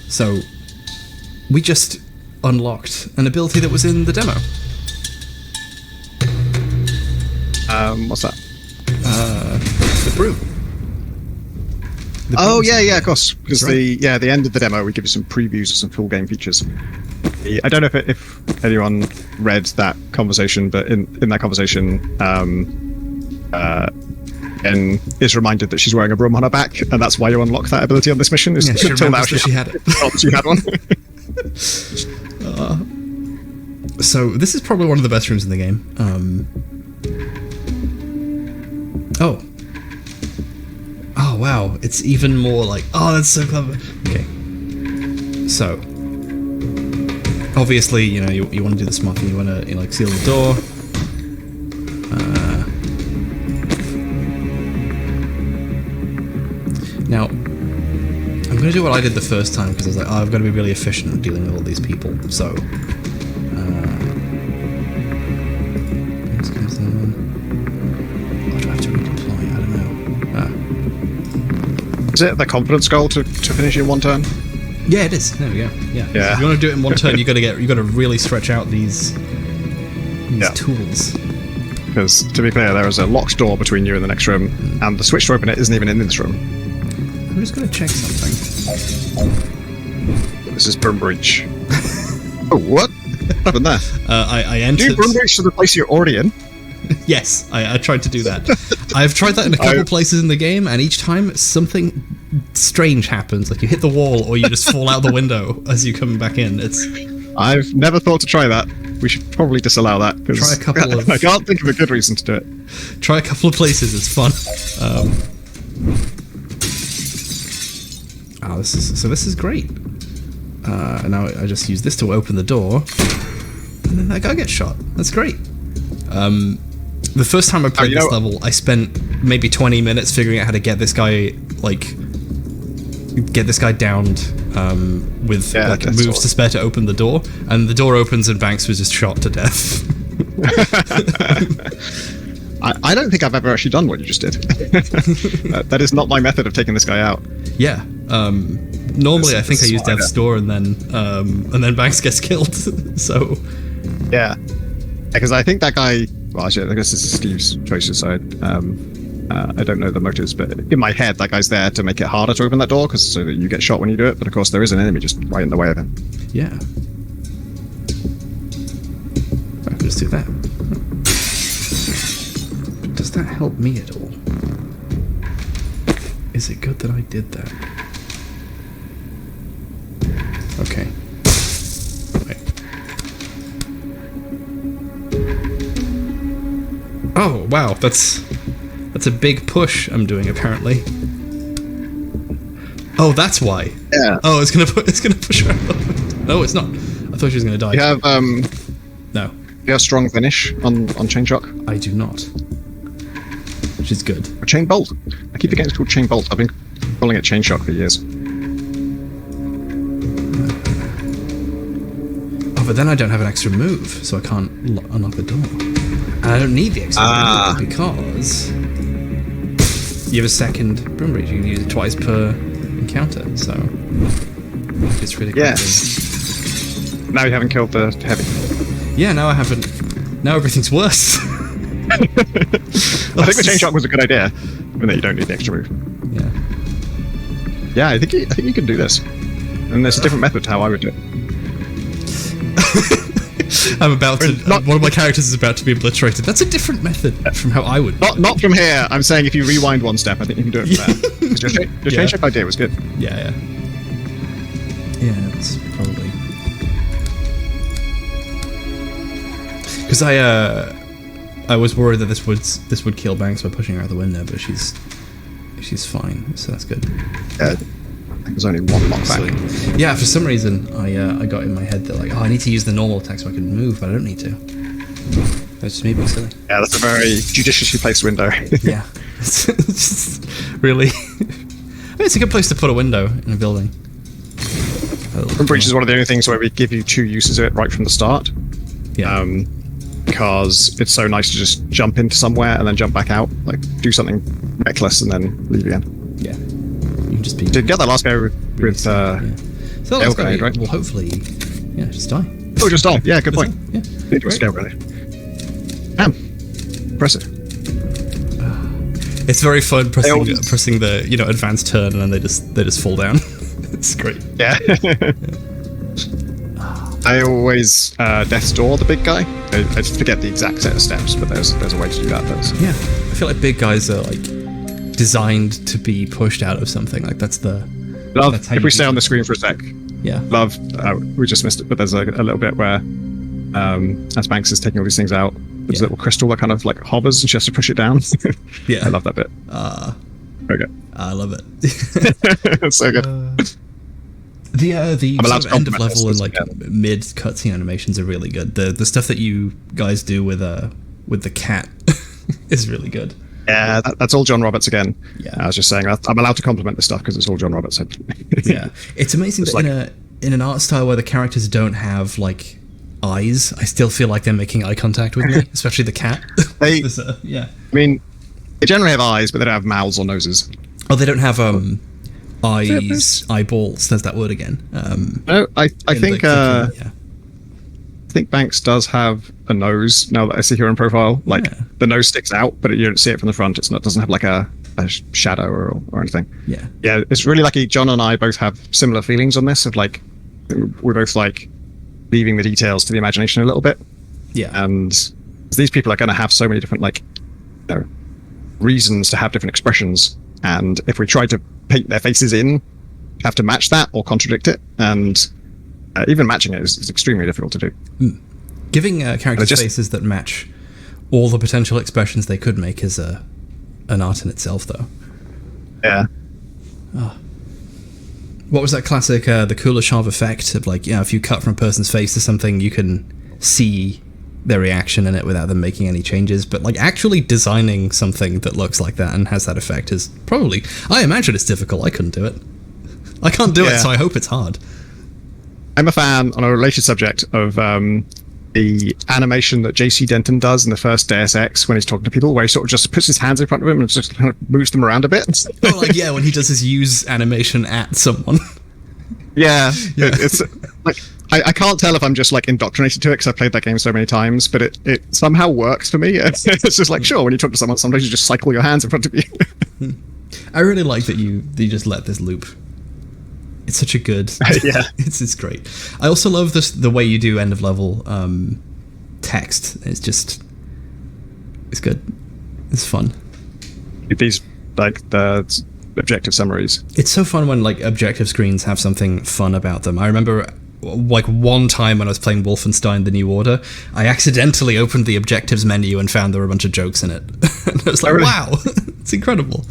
so we just unlocked an ability that was in the demo. What's that? The broom. Oh yeah, of course. Because right. the end of the demo, we give you some previews of some full game features. I don't know if anyone read that conversation, but in that conversation, Jen is reminded that she's wearing a broom on her back, and that's why you unlock that ability on this mission. Yeah, she remembers that she had it. She had one. So this is probably one of the best rooms in the game. Oh wow, it's even more like, oh, that's so clever. Okay, so obviously, you know, you want to do the smart thing. You want to like seal the door. Now, I'm going to do what I did the first time because I was like, oh, I've got to be really efficient at dealing with all these people. So, what do I have to redeploy? I don't know. Is it the confidence goal to finish in one turn? Yeah, it is. There we go. Yeah. Yeah. If you want to do it in one turn, you got to really stretch out these tools. Because to be clear, there is a locked door between you and the next room, and the switch to open it isn't even in this room. I'm just going to check something. This is Broom Breach. Oh, what? What happened there? I entered. Do Broom Breach to the place you're already in? Yes, I tried to do that. I've tried that in a couple places in the game, and each time something strange happens. Like you hit the wall, or you just fall out the window as you come back in. I've never thought to try that. We should probably disallow that. Try a couple of. I can't think of a good reason to do it. Try a couple of places. It's fun. This is great. Now I just use this to open the door, and then that guy gets shot. That's great. The first time I played this level, I spent maybe 20 minutes figuring out how to get this guy downed with moves to spare to open the door, and the door opens and Banks was just shot to death. I don't think I've ever actually done what you just did. That is not my method of taking this guy out. Yeah. Normally, I think I use Death's Door, and then Banks gets killed. So. Yeah. Because I think that guy. Well, actually, I guess this is Steve's choices. So I don't know the motives, but in my head, that guy's there to make it harder to open that door, so that you get shot when you do it. But of course, there is an enemy just right in the way of him. Yeah. I can just do that. But does that help me at all? Is it good that I did that? Okay. Wait. Oh wow, that's a big push I'm doing apparently. Oh, that's why. Yeah. Oh, it's gonna push her. No, it's not. I thought she was gonna die. You have No. You have strong finish on chain shock. I do not. Which is good. Or chain bolt. I keep forgetting it's called chain bolt. I've been calling it chain shock for years. Oh, but then I don't have an extra move, so I can't unlock the door. And I don't need the extra move because you have a second Broom Breach. You can use it twice per encounter, so it's really cool. Yes. Now you haven't killed the heavy. Yeah, now I haven't. Now everything's worse. I think the chain shock was a good idea, even though you don't need the extra move. Yeah. Yeah, I think you can do this. And there's a different method to how I would do it. I'm about to. One of my characters is about to be obliterated. That's a different method from how I would. Not from here. I'm saying if you rewind one step, I think you can do it from there. Your chain shock idea was good. Yeah. Yeah, it's probably because I was worried that this would kill Banks by pushing her out the window, but she's fine, so that's good. there's only one lockback. Sweet. Yeah, for some reason, I got in my head that, like, I need to use the normal attack so I can move, but I don't need to. That's just me being silly. Yeah, that's a very judiciously placed window. Yeah. Really? It's a good place to put a window in a building. Breach is one of the only things where we give you 2 uses of it right from the start. Yeah. Because it's so nice to just jump into somewhere and then jump back out, like do something reckless and then leave again. Yeah. You can just be... Did get that last guy with So that last guy, right? will hopefully, just die. Oh, just die. Yeah, good point. Yeah. Need to a scale grenade. Damn. Impressive. It's very fun pressing the advanced turn and then they just fall down. It's great. Yeah. I always death's door the big guy. I just forget the exact set of steps, but there's a way to do that. Yeah, I feel like big guys are like designed to be pushed out of something. Like that's the. Love. That's if we stay on the screen for a sec. Yeah. Love. We just missed it, but there's a little bit where, as Banks is taking all these things out, there's a little crystal that kind of like hovers, and she has to push it down. Yeah. I love that bit. Okay. I love it. It's so good. The sort of end of level and like yeah. mid cutscene animations are really good. The stuff that you guys do with the cat is really good. Yeah, that's all John Roberts again. Yeah. I was just saying I'm allowed to compliment this stuff because it's all John Roberts. Yeah, it's amazing that in an art style where the characters don't have like eyes, I still feel like they're making eye contact with me, especially the cat. Yeah. I mean, they generally have eyes, but they don't have mouths or noses. Oh, they don't have eyeballs. There's that word again. No, I think I think Banks does have a nose. Now that I see her in profile, like the nose sticks out, but you don't see it from the front. It doesn't have like a shadow or anything. Yeah, yeah. It's really lucky. John and I both have similar feelings on this. Of like, we're both like leaving the details to the imagination a little bit. Yeah, and these people are going to have so many different like, reasons to have different expressions, and if we try to paint their faces in, have to match that or contradict it, and even matching it is extremely difficult to do. Giving characters faces that match all the potential expressions they could make is an art in itself, though. Yeah. What was that classic, the Kuleshov effect of like, if you cut from a person's face to something, you can see their reaction in it without them making any changes, but like actually designing something that looks like that and has that effect is probably, I imagine it's difficult. I couldn't do it. I can't do it, so I hope it's hard. I'm a fan, on a related subject, of the animation that JC Denton does in the first Deus Ex when he's talking to people, where he sort of just puts his hands in front of him and just kind of moves them around a bit. When he does his use animation at someone. Yeah. It's like, I can't tell if I'm just like indoctrinated to it because I've played that game so many times, but it somehow works for me. It's just like, sure, when you talk to someone, sometimes you just cycle your hands in front of you. I really like that you just let this loop. It's such a good... Yeah. It's great. I also love the way you do end of level text. It's good. It's fun. These, like, the objective summaries. It's so fun when like objective screens have something fun about them. I remember like one time when I was playing Wolfenstein The New Order, I accidentally opened the objectives menu and found there were a bunch of jokes in it. And I was like, wow, it's incredible.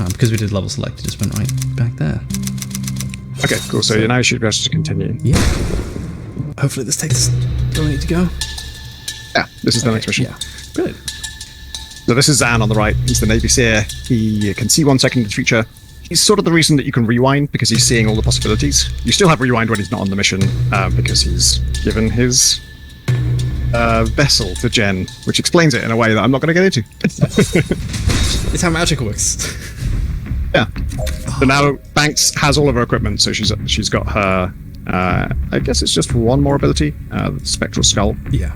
Because we did level select, it just went right back there. Okay, cool. So now you should be able to continue. Yeah. Hopefully this takes where we need to go. Yeah, this is the next mission. Yeah, brilliant. So this is Zan on the right. He's the Navy Seer. He can see 1 second in the future. He's sort of the reason that you can rewind, because he's seeing all the possibilities. You still have rewind when he's not on the mission, because he's given his vessel to Jen, which explains it in a way that I'm not going to get into. It's how magic works. Yeah. So now Banks has all of her equipment, so she's got her... I guess it's just one more ability, the Spectral Skull. Yeah.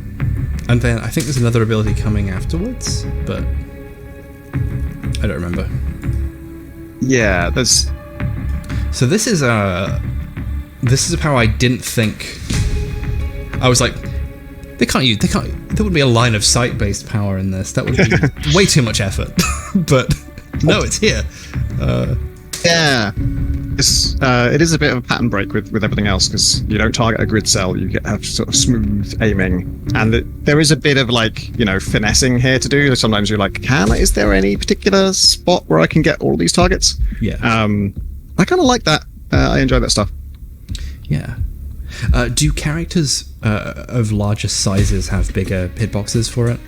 And then I think there's another ability coming afterwards, but I don't remember. Yeah, there's... So this is a power I didn't think... I was like, there wouldn't be a line of sight based power in this. That would be way too much effort. But no, it's here. Yeah. It is a bit of a pattern break with everything else, because you don't target a grid cell, you have sort of smooth aiming, and there is a bit of finessing here to do. Sometimes you're like, is there any particular spot where I can get all these targets? Yeah. I kind of like that. I enjoy that stuff. Yeah. Do characters of larger sizes have bigger hitboxes for it?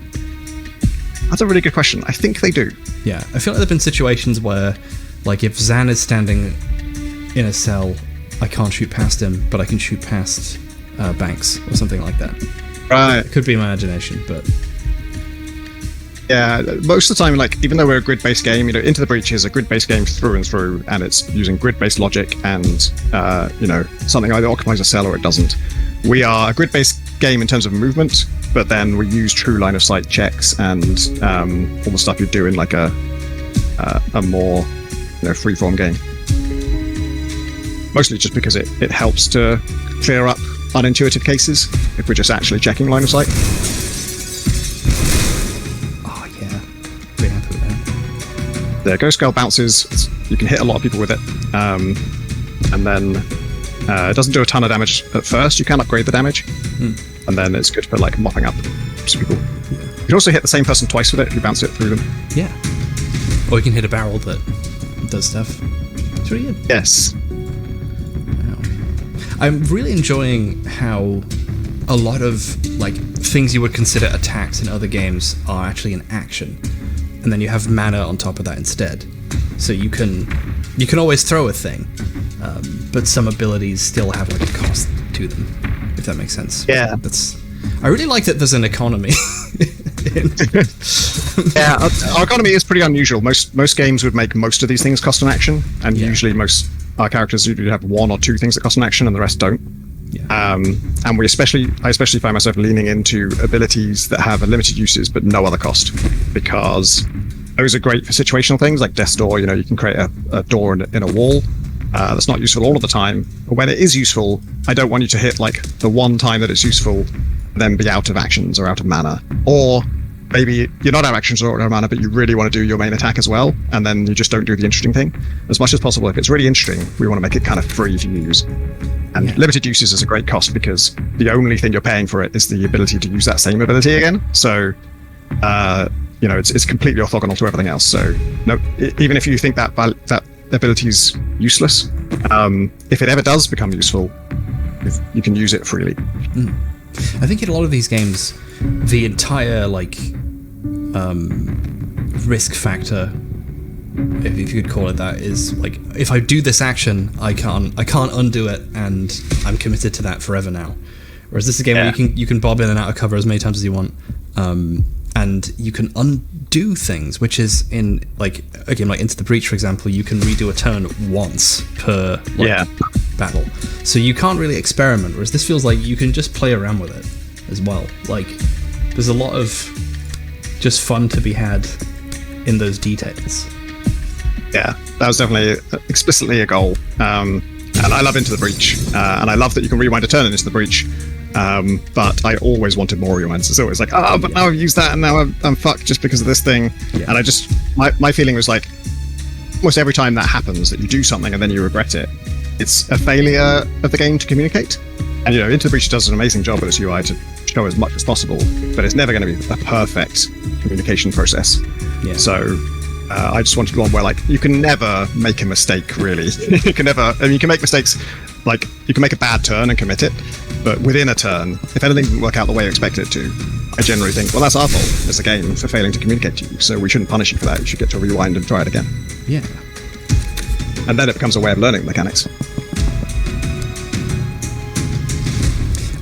That's a really good question. I think they do. Yeah, I feel like there've been situations where, like, if Zan is standing in a cell, I can't shoot past him, but I can shoot past Banks or something like that. Right. It could be imagination, but yeah, most of the time, even though we're a grid-based game, Into the Breach is a grid-based game through and through, and it's using grid-based logic, and something either occupies a cell or it doesn't. We are a grid-based game in terms of movement, but then we use true line of sight checks and all the stuff you do in a more free-form game. Mostly just because it helps to clear up unintuitive cases if we're just actually checking line of sight. oh yeah, really happy with that. The Ghost Girl bounces. You can hit a lot of people with it, and then it doesn't do a ton of damage at first. You can upgrade the damage, and then it's good for mopping up some people. Yeah. You can also hit the same person twice with it if you bounce it through them. Yeah. Or you can hit a barrel that does stuff. It's really good. Yes. I'm really enjoying how a lot of things you would consider attacks in other games are actually an action, and then you have mana on top of that instead. So you can always throw a thing, but some abilities still have a cost to them, if that makes sense. Yeah. I really like that there's an economy. Yeah, our economy is pretty unusual. Most games would make most of these things cost an action, and usually most our characters usually have one or two things that cost an action, and the rest don't. Yeah. And I especially find myself leaning into abilities that have a limited uses but no other cost, because those are great for situational things like Death's Door. You can create a door in a wall. That's not useful all of the time, but when it is useful, I don't want you to hit the one time that it's useful, then be out of actions or out of mana. Or maybe you're not out of actions or out of mana, but you really want to do your main attack as well, and then you just don't do the interesting thing. As much as possible, if it's really interesting, we want to make it kind of free to use. And limited uses is a great cost, because the only thing you're paying for it is the ability to use that same ability again. So, it's completely orthogonal to everything else. So, no, even if you think that ability's useless, if it ever does become useful, you can use it freely. I think in a lot of these games, the entire risk factor, if you could call it that, is if I do this action, I can't undo it, and I'm committed to that forever now. Whereas this is a game where you can bob in and out of cover as many times as you want, and you can undo things, which is in a game like Into the Breach, for example, you can redo a turn once per battle, so you can't really experiment. Whereas this feels like you can just play around with it as well. There's a lot of just fun to be had in those details. Yeah, that was definitely explicitly a goal. And I love Into the Breach, and I love that you can rewind a turn in Into the Breach. But I always wanted more rewinds. It's always now I've used that, and now I'm fucked just because of this thing. Yeah. And my feeling was almost every time that happens, that you do something and then you regret it, it's a failure of the game to communicate. And Into the Breach does an amazing job with its UI to show as much as possible, but it's never going to be a perfect communication process. Yeah. So I just wanted one where you can never make a mistake, really. You can never. You can make mistakes. You can make a bad turn and commit it, but within a turn, if anything didn't work out the way you expected it to, I generally think, well, that's our fault as a game for failing to communicate to you, so we shouldn't punish you for that. You should get to rewind and try it again. Yeah. And then it becomes a way of learning mechanics.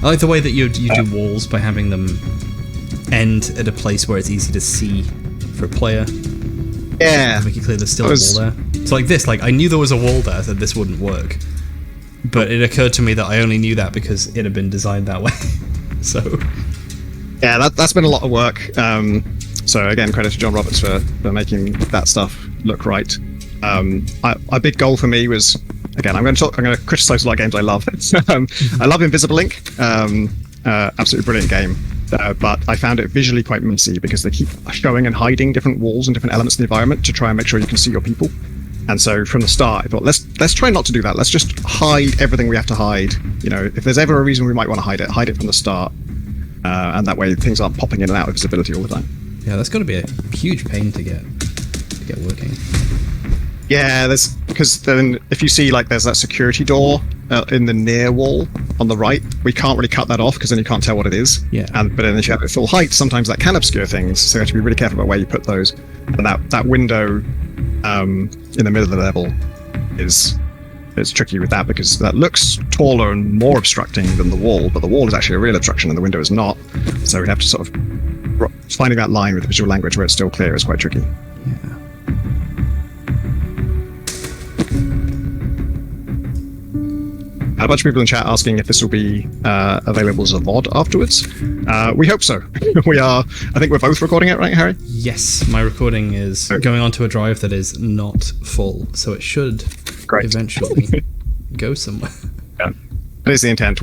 I like the way that you do walls by having them end at a place where it's easy to see for a player. Yeah. Make it clear there's still a wall there. So this, I knew there was a wall there, so this wouldn't work. But it occurred to me that I only knew that because it had been designed that way. So... yeah, that's been a lot of work. So again, credit to John Roberts for making that stuff look right. A big goal for me was, again, I'm going to criticize a lot of games I love. I love Invisible Ink. Absolutely brilliant game. But I found it visually quite messy because they keep showing and hiding different walls and different elements of the environment to try and make sure you can see your people. And so from the start, I thought, let's try not to do that. Let's just hide everything we have to hide. You know, if there's ever a reason we might want to hide it from the start. And that way things aren't popping in and out of visibility all the time. Yeah, that's got to be a huge pain to get working. Yeah, because then if you see like there's that security door in the near wall on the right, we can't really cut that off because then you can't tell what it is. Yeah. But then if you have it full height, sometimes that can obscure things. So you have to be really careful about where you put those. And that window in the middle of the level is tricky with that because that looks taller and more obstructing than the wall, but the wall is actually a real obstruction and the window is not. So we have to sort of finding that line with the visual language where it's still clear is quite tricky. Yeah. A bunch of people in chat asking if this will be available as a VOD afterwards. We hope so. I think we're both recording it, right, Harry? Yes, my recording is going onto a drive that is not full, so it should eventually go somewhere. Yeah, that is the intent.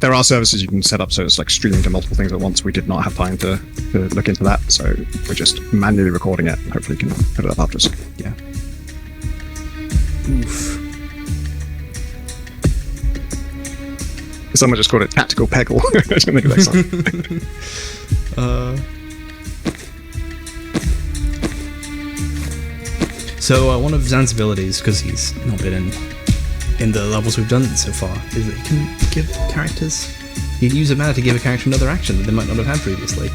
There are services you can set up so it's like streaming to multiple things at once. We did not have time to look into that, so we're just manually recording it. Hopefully can put it up afterwards. Yeah. Oof. Someone just called it Tactical Peggle. I don't think that's something. So one of Zan's abilities, because he's not been in the levels we've done so far, is that he can give characters... He'd use a mana to give a character another action that they might not have had previously.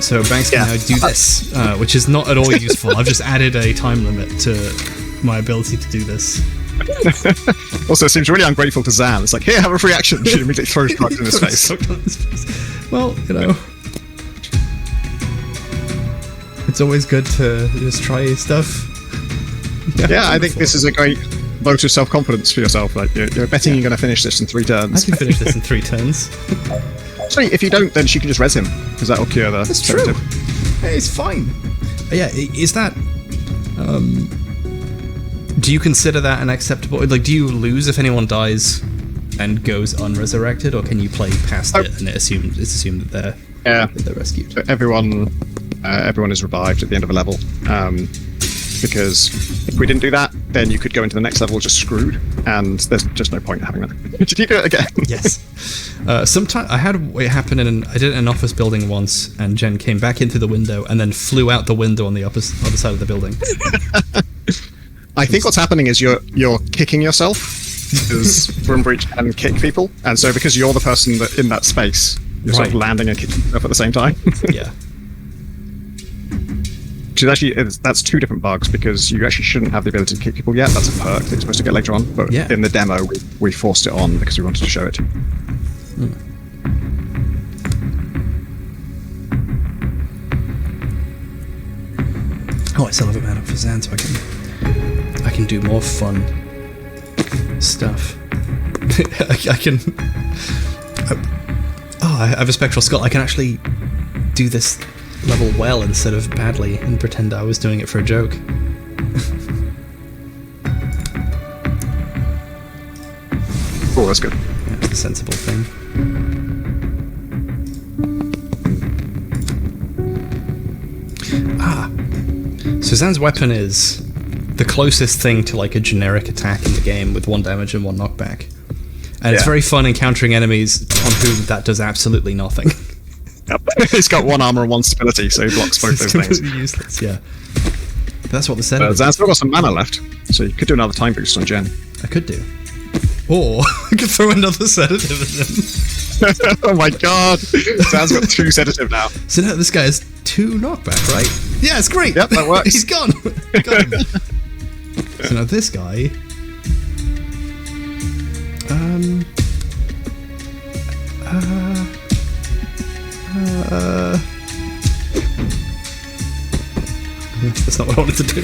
So Banks can now do this, which is not at all useful. I've just added a time limit to my ability to do this. Also, it seems really ungrateful to Zan. It's like, here, have a free action. She immediately throws drugs in his face. Well, you know, it's always good to just try stuff. Yeah, I think this is a great vote of self-confidence for yourself. Like, you're betting you're going to finish this in 3 turns. I can finish this in 3 turns. Actually, if you don't, then she can just res him, because that'll cure the... That's true. Hey, it's fine. Yeah, is that... do you consider that an acceptable... Like, do you lose if anyone dies and goes unresurrected, or can you play past it and it's assumed that they're rescued? Everyone is revived at the end of a level. Because if we didn't do that, then you could go into the next level just screwed, and there's just no point in having that. Did you do it again? Yes. Sometimes I had it happen I did it in an office building once, and Jen came back in through the window and then flew out the window on the other side of the building. I think what's happening is you're kicking yourself, because Room Breach can kick people, and so because you're the person that in that space, you're sort of landing and kicking yourself at the same time. Yeah. Which is actually, that's 2 different bugs, because you actually shouldn't have the ability to kick people yet. That's a perk that you're supposed to get later on, but in the demo we forced it on because we wanted to show it. Oh, I still have a mana for Zan, so I can do more fun stuff. I can... I have a Spectral Skull. I can actually do this level well instead of badly and pretend I was doing it for a joke. Oh, that's good. Yeah, it's a sensible thing. So Zan's weapon is the closest thing to like a generic attack in the game with 1 damage and 1 knockback. And it's very fun encountering enemies on whom that does absolutely nothing. Yep. He's got 1 armor and 1 stability, so he blocks both those things. Useless, yeah. But that's what the setup is. Zan's still got some mana left, so you could do another time boost on Jen. I could do. Or I could throw another sedative at him. Oh my god! Zan's got 2 sedative now. So now this guy has 2 knockback, right? Yeah, it's great! Yep, that works. He's gone! Got him. So now this guy... That's not what I wanted to do.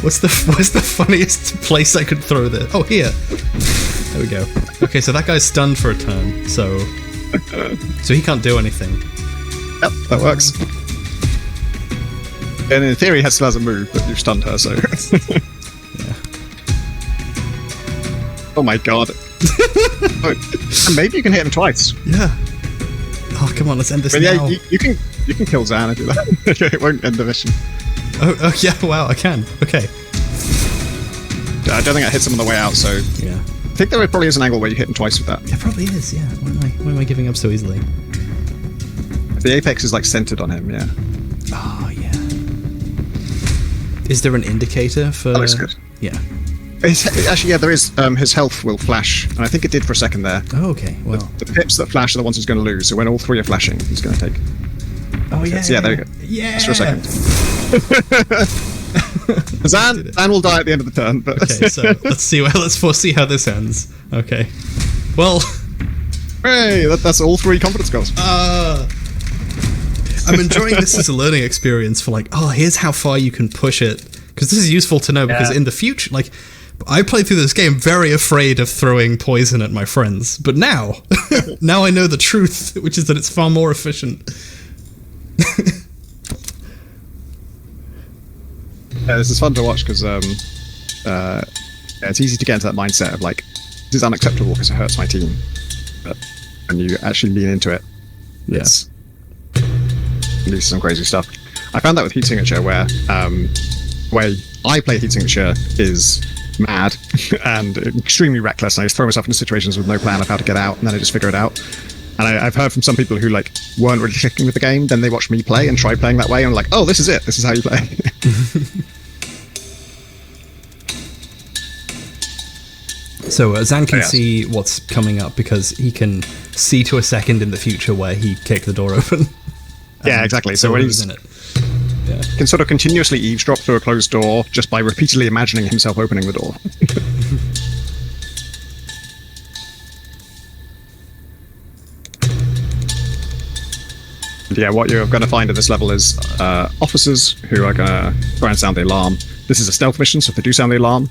What's the funniest place I could throw this? Oh, here. There we go. Okay, so that guy's stunned for a turn, so he can't do anything. Yep, that works. And in theory, he still hasn't moved, but you've stunned her, so... Yeah. Oh my god. Maybe you can hit him twice. Yeah. Oh, come on, let's end this but now. Yeah, you can kill Zan and do that. It won't end the mission. Oh, yeah, wow, I can. Okay. I don't think I hit him on the way out, so... Yeah. I think there probably is an angle where you hit him twice with that. It probably is, yeah. Why am I giving up so easily? The apex is, like, centered on him, yeah. Oh, yeah. Is there an indicator for... That looks good. Yeah. Actually, yeah, there is. His health will flash, and I think it did for a second there. Oh, okay, well... The pips that flash are the ones he's going to lose, so when all three are flashing, he's going to take... Oh, yeah. So, yeah, there you go. Yeah! Just for a second. Zan will die at the end of the turn, but... Okay, so let's foresee how this ends. Okay. Well... Hey, that's all three confidence goals. I'm enjoying this as a learning experience for like, oh, here's how far you can push it. Because this is useful to know, because in the future, like, I played through this game very afraid of throwing poison at my friends. But now, now I know the truth, which is that it's far more efficient. Yeah, this is fun to watch because it's easy to get into that mindset of like, this is unacceptable because it hurts my team. But when you actually lean into it, it's leads to some crazy stuff. I found that with heat signature where way I play heat signature is mad and extremely reckless, and I just throw myself into situations with no plan of how to get out, and then I just figure it out. And I've heard from some people who like weren't really clicking with the game, then they watch me play and try playing that way, and I'm like, oh, this is it. This is how you play. So Zan can see what's coming up because he can see to a second in the future where he kicked the door open. Yeah, exactly. So when he's in it, he can sort of continuously eavesdrop through a closed door just by repeatedly imagining himself opening the door. Yeah, what you're going to find at this level is officers who are going to try and sound the alarm. This is a stealth mission, so if they do sound the alarm,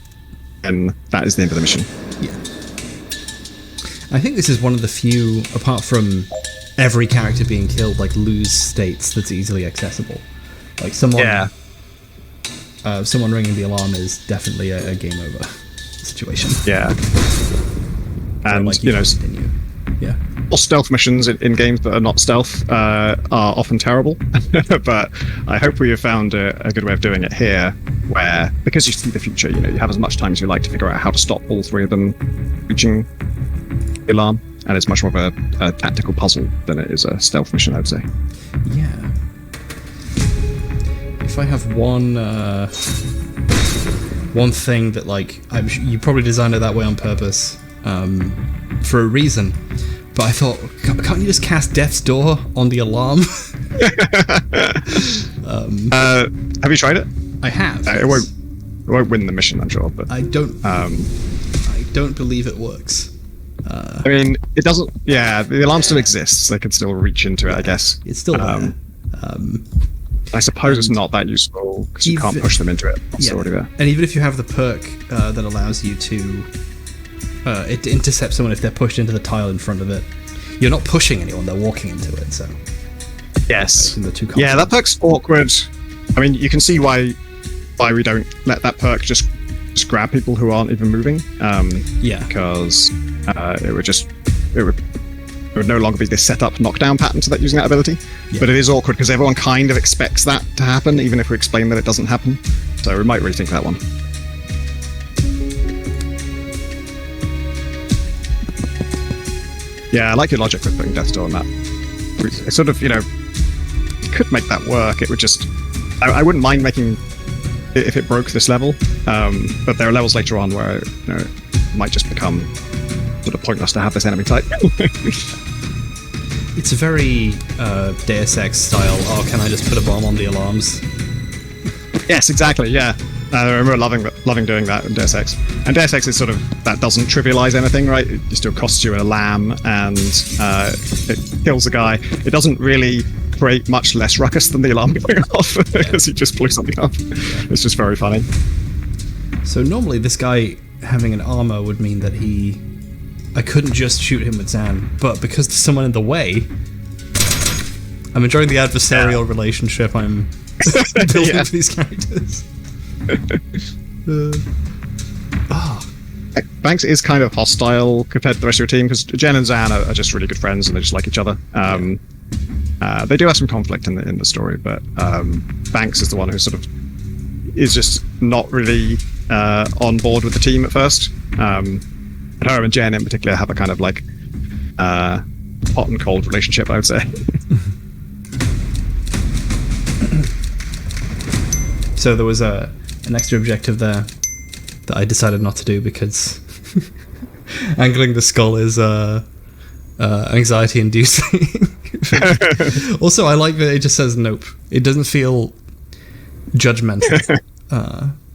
then that is the end of the mission. Yeah. I think this is one of the few, apart from every character being killed, like, lose states that's easily accessible. Like, someone ringing the alarm is definitely a game over situation. Yeah. And, like, you know... continue. Yeah. All stealth missions in games that are not stealth are often terrible, but I hope we have found a good way of doing it here, where, because you see the future, you know, you have as much time as you like to figure out how to stop all three of them reaching the alarm, and it's much more of a tactical puzzle than it is a stealth mission, I would say. Yeah. If I have one thing that, like, you probably designed it that way on purpose, for a reason. But I thought, can't you just cast Death's Door on the alarm? Have you tried it? I have. It won't win the mission, I'm sure. But I don't believe it works. I mean, it doesn't. Yeah, the alarm still exists. They can still reach into it, I guess. It's still there. I suppose it's not that useful because you can't push them into it. It's already there. And even if you have the perk that allows you to intercept someone if they're pushed into the tile in front of it, you're not pushing anyone, they're walking into it, so... Yes. Yeah, that perk's awkward. I mean, you can see why we don't let that perk just grab people who aren't even moving. Because it would no longer be this set-up knockdown pattern to that using that ability. Yeah. But it is awkward because everyone kind of expects that to happen, even if we explain that it doesn't happen. So we might rethink that one. Yeah, I like your logic with putting Death's Door on that. It's sort of, you know, you could make that work. It would just... I wouldn't mind making... if it broke this level, but there are levels later on where, you know, it might just become sort of pointless to have this enemy type. It's a very Deus Ex style, oh, can I just put a bomb on the alarms? Yes, exactly, yeah. I remember loving doing that in Deus Ex. And Deus Ex is sort of, that doesn't trivialize anything, right? It still costs you a lamb, and it kills a guy. It doesn't really create much less ruckus than the alarm going off, because he just blew something up. It's just very funny. So normally this guy having an armor would mean that I couldn't just shoot him with Zan, but because there's someone in the way, I'm enjoying the adversarial relationship I'm building with these characters. Banks is kind of hostile compared to the rest of your team, because Jen and Zan are just really good friends and they just like each other. They do have some conflict in the story, but Banks is the one who's sort of is just not really on board with the team at first. And her and Jen in particular have a kind of like hot and cold relationship, I would say. So there was an extra objective there that I decided not to do because angling the skull is anxiety-inducing. Also, I like that it just says nope. It doesn't feel judgmental.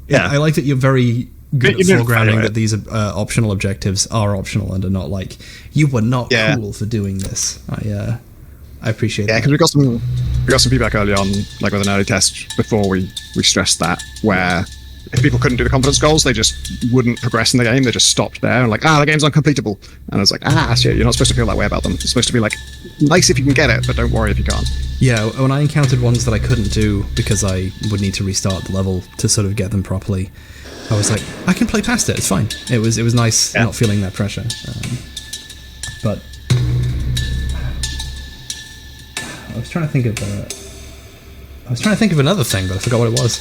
Yeah, I like that you're very good at foregrounding that these optional objectives are optional and are not like, you were not cool for doing this. I appreciate that. Yeah, because we got some feedback early on, like with an early test before we stressed that, where if people couldn't do the confidence goals, they just wouldn't progress in the game. They just stopped there and like, the game's uncompletable. And I was like, shit, you're not supposed to feel that way about them. It's supposed to be like, nice if you can get it, but don't worry if you can't. Yeah, when I encountered ones that I couldn't do because I would need to restart the level to sort of get them properly, I was like, I can play past it. It's fine. It was nice not feeling that pressure. But I was trying to think of another thing, but I forgot what it was.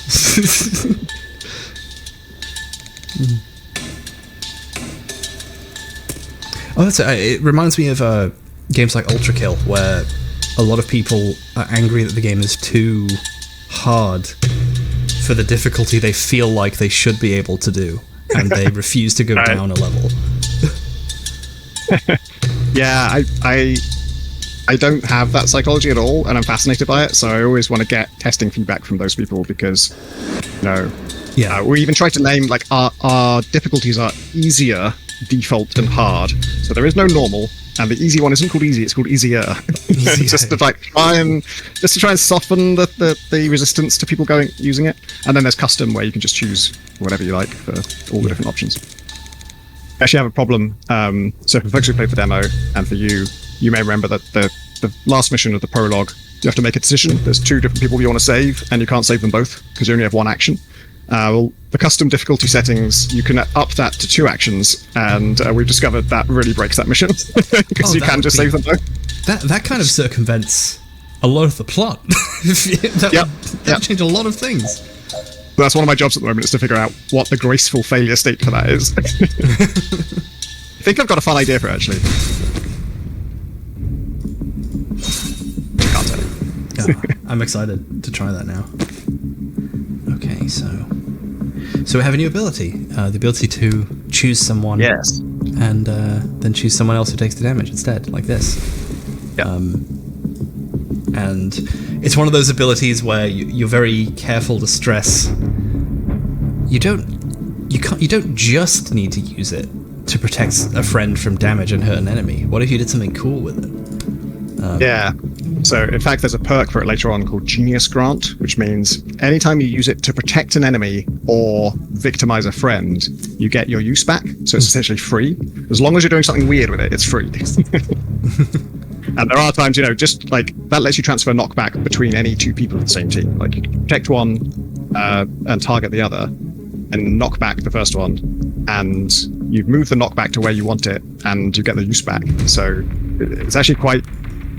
Oh, it reminds me of games like Ultra Kill, where a lot of people are angry that the game is too hard for the difficulty they feel like they should be able to do, and they refuse to go down a level. Yeah, I don't have that psychology at all, and I'm fascinated by it, so I always want to get testing feedback from those people because, we even try to name, like, our difficulties are easier, default, and hard. So there is no normal, and the easy one isn't called easy, it's called easier. just to try and soften the resistance to people using it. And then there's custom, where you can just choose whatever you like for all the different options. I actually have a problem. So for folks who played the demo, and for you may remember that the last mission of the prologue, you have to make a decision. There's two different people you want to save, and you can't save them both because you only have one action. Well, the custom difficulty settings, you can up that to 2 actions, and we've discovered that really breaks that mission because you can just save them both. That kind of circumvents a lot of the plot. that would change a lot of things. That's one of my jobs at the moment, is to figure out what the graceful failure state for that is. I think I've got a fun idea for it, actually. Can't tell you. I'm excited to try that now. Okay, so we have a new ability. The ability to choose someone. Yes. And then choose someone else who takes the damage instead, like this. Yeah. And it's one of those abilities where you're very careful to stress. You don't just need to use it to protect a friend from damage and hurt an enemy. What if you did something cool with it? Yeah. So, in fact, there's a perk for it later on called Genius Grant, which means anytime you use it to protect an enemy or victimize a friend, you get your use back. So it's essentially free. As long as you're doing something weird with it, it's free. And there are times, just like that lets you transfer knockback between any 2 people in the same team. Like you can protect one and target the other, and knock back the first one, and you move the knockback to where you want it, and you get the use back. So it's actually quite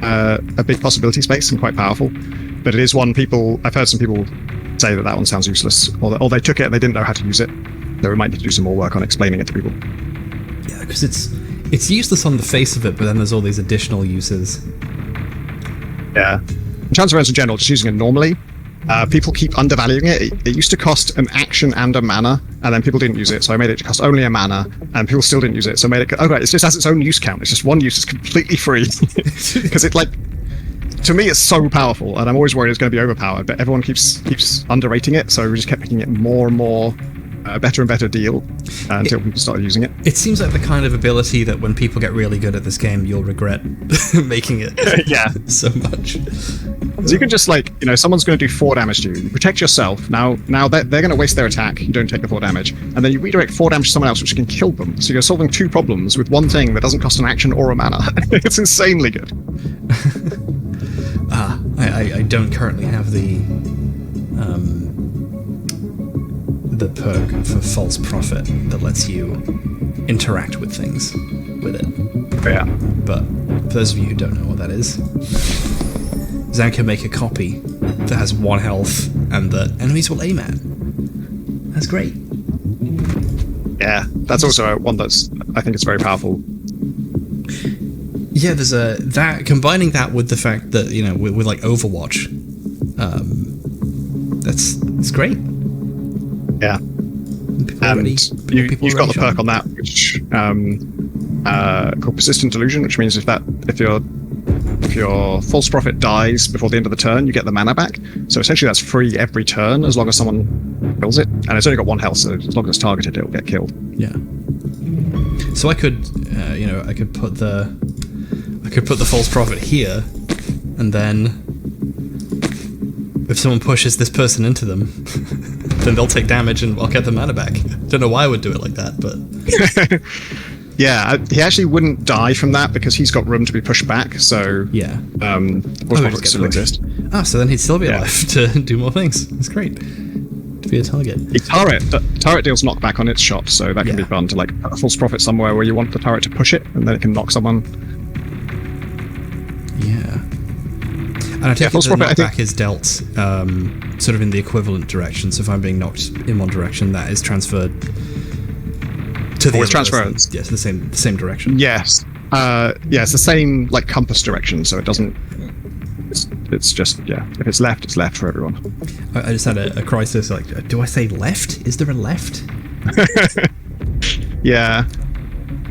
a big possibility space and quite powerful. But it is one I've heard some people say that one sounds useless, or they took it and they didn't know how to use it. So we might need to do some more work on explaining it to people. Yeah, because it's useless on the face of it, but then there's all these additional uses. Yeah. Transference in general, just using it normally, people keep undervaluing it. It used to cost an action and a mana, and then people didn't use it, so I made it to cost only a mana, and people still didn't use it, so I made it... Okay, it just has its own use count. It's just one use. It's completely free. Because it, to me, it's so powerful, and I'm always worried it's going to be overpowered, but everyone keeps underrating it, so we just kept making it more and more better and better deal until people started using it. It seems like the kind of ability that when people get really good at this game, you'll regret making it so much. So you can just someone's going to do 4 damage to you. You protect yourself. Now they're going to waste their attack. You don't take the 4 damage. And then you redirect 4 damage to someone else, which can kill them. So you're solving 2 problems with one thing that doesn't cost an action or a mana. It's insanely good. I don't currently have the perk for false prophet that lets you interact with things with it. Yeah. But for those of you who don't know what that is, Zan can make a copy that has 1 health and that enemies will aim at. That's great. Yeah, that's also one that's, I think it's very powerful. Yeah, there's that combining that with the fact that, you know, with like Overwatch, that's great. Yeah. And you've got the perk on that, which called Persistent Illusion, which means if your false prophet dies before the end of the turn, you get the mana back. So essentially that's free every turn as long as someone kills it. And it's only got 1 health, so as long as it's targeted, it'll get killed. Yeah. So I could, I could put the false prophet here, and then if someone pushes this person into them, then they'll take damage and I'll get the mana back. Don't know why I would do it like that, but... Yeah, he actually wouldn't die from that because he's got room to be pushed back, so... Yeah. False prophet would still exist. Ah, so then he'd still be alive to do more things. That's great. To be a target. Turret deals knockback on its shot, so that can be fun to, like, put a false prophet somewhere where you want the turret to push it, and then it can knock someone. Yeah. And I take it the knockback is dealt sort of in the equivalent direction, so if I'm being knocked in one direction, that is transferred to the other transferred. Yes, the same direction. Yes. It's the same, like, compass direction, so it doesn't... It's just, if it's left for everyone. I just had a crisis, like, do I say left? Is there a left? Yeah.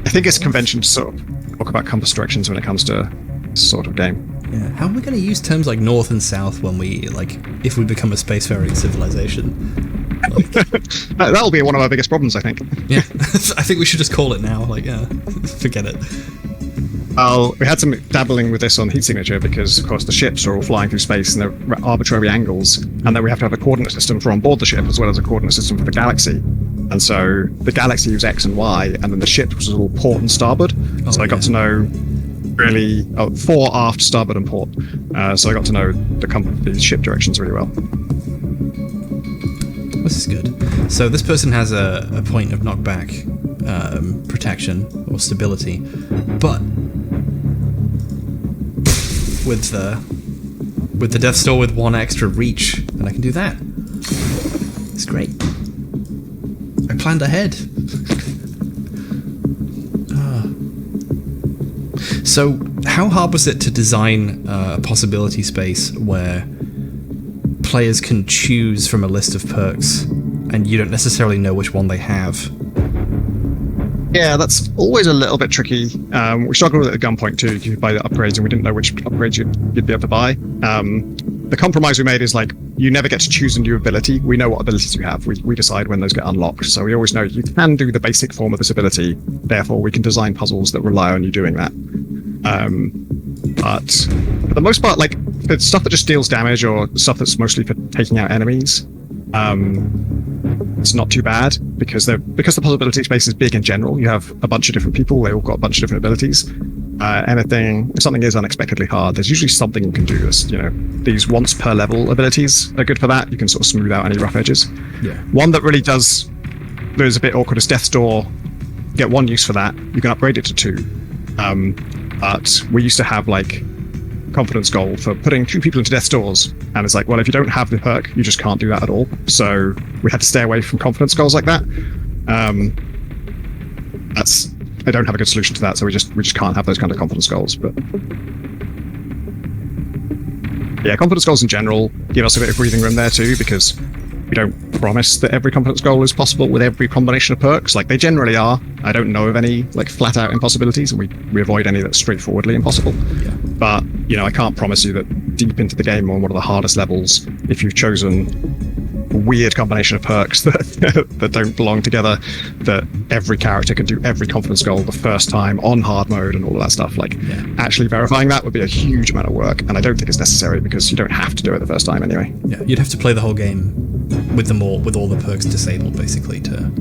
I think it's convention to sort of talk about compass directions when it comes to this sort of game. Yeah. How are we going to use terms like north and south when we, like, if we become a spacefaring civilization? Like, that'll be one of our biggest problems, I think. Yeah. I think we should just call it now. Like, yeah, forget it. Well, we had some dabbling with this on Heat Signature because, of course, the ships are all flying through space and they're at arbitrary angles, and then we have to have a coordinate system for on board the ship as well as a coordinate system for the galaxy. And so the galaxy used X and Y, and then the ship was all port and starboard. So I got to know really fore, aft, starboard, and port. So I got to know the ship directions really well. This is good. So this person has a point of knockback, protection or stability, but with the Death Store with 1 extra reach, then I can do that. It's great. I planned ahead. So how hard was it to design a possibility space where players can choose from a list of perks and you don't necessarily know which one they have? Yeah, that's always a little bit tricky. We struggled with it at gunpoint too. You could buy the upgrades and we didn't know which upgrades you'd be able to buy. The compromise we made is, like, you never get to choose a new ability. We know what abilities you have. We decide when those get unlocked. So we always know you can do the basic form of this ability. Therefore, we can design puzzles that rely on you doing that. But for the most part, like, for stuff that just deals damage or stuff that's mostly for taking out enemies, it's not too bad because the possibility space is big in general. You have a bunch of different people. They all got a bunch of different abilities. If something is unexpectedly hard, there's usually something you can do. These once per level abilities are good for that. You can sort of smooth out any rough edges. Yeah. One that really does, that is a bit awkward, is Death's Door. You get 1 use for that. You can upgrade it to 2. But we used to have, like, confidence goal for putting 2 people into Death's Doors, and it's like, well, if you don't have the perk, you just can't do that at all. So we had to stay away from confidence goals like that. I don't have a good solution to that, so we just can't have those kind of confidence goals. But yeah, confidence goals in general give us a bit of breathing room there too, because we don't promise that every confidence goal is possible with every combination of perks. Like, they generally are. I don't know of any, like, flat out impossibilities, and we avoid any that's straightforwardly impossible. Yeah. But, I can't promise you that deep into the game on one of the hardest levels, if you've chosen a weird combination of perks that don't belong together, that every character can do every confidence goal the first time on hard mode and all of that stuff. Like, actually verifying that would be a huge amount of work, and I don't think it's necessary because you don't have to do it the first time anyway. Yeah, you'd have to play the whole game with all the perks disabled, basically, to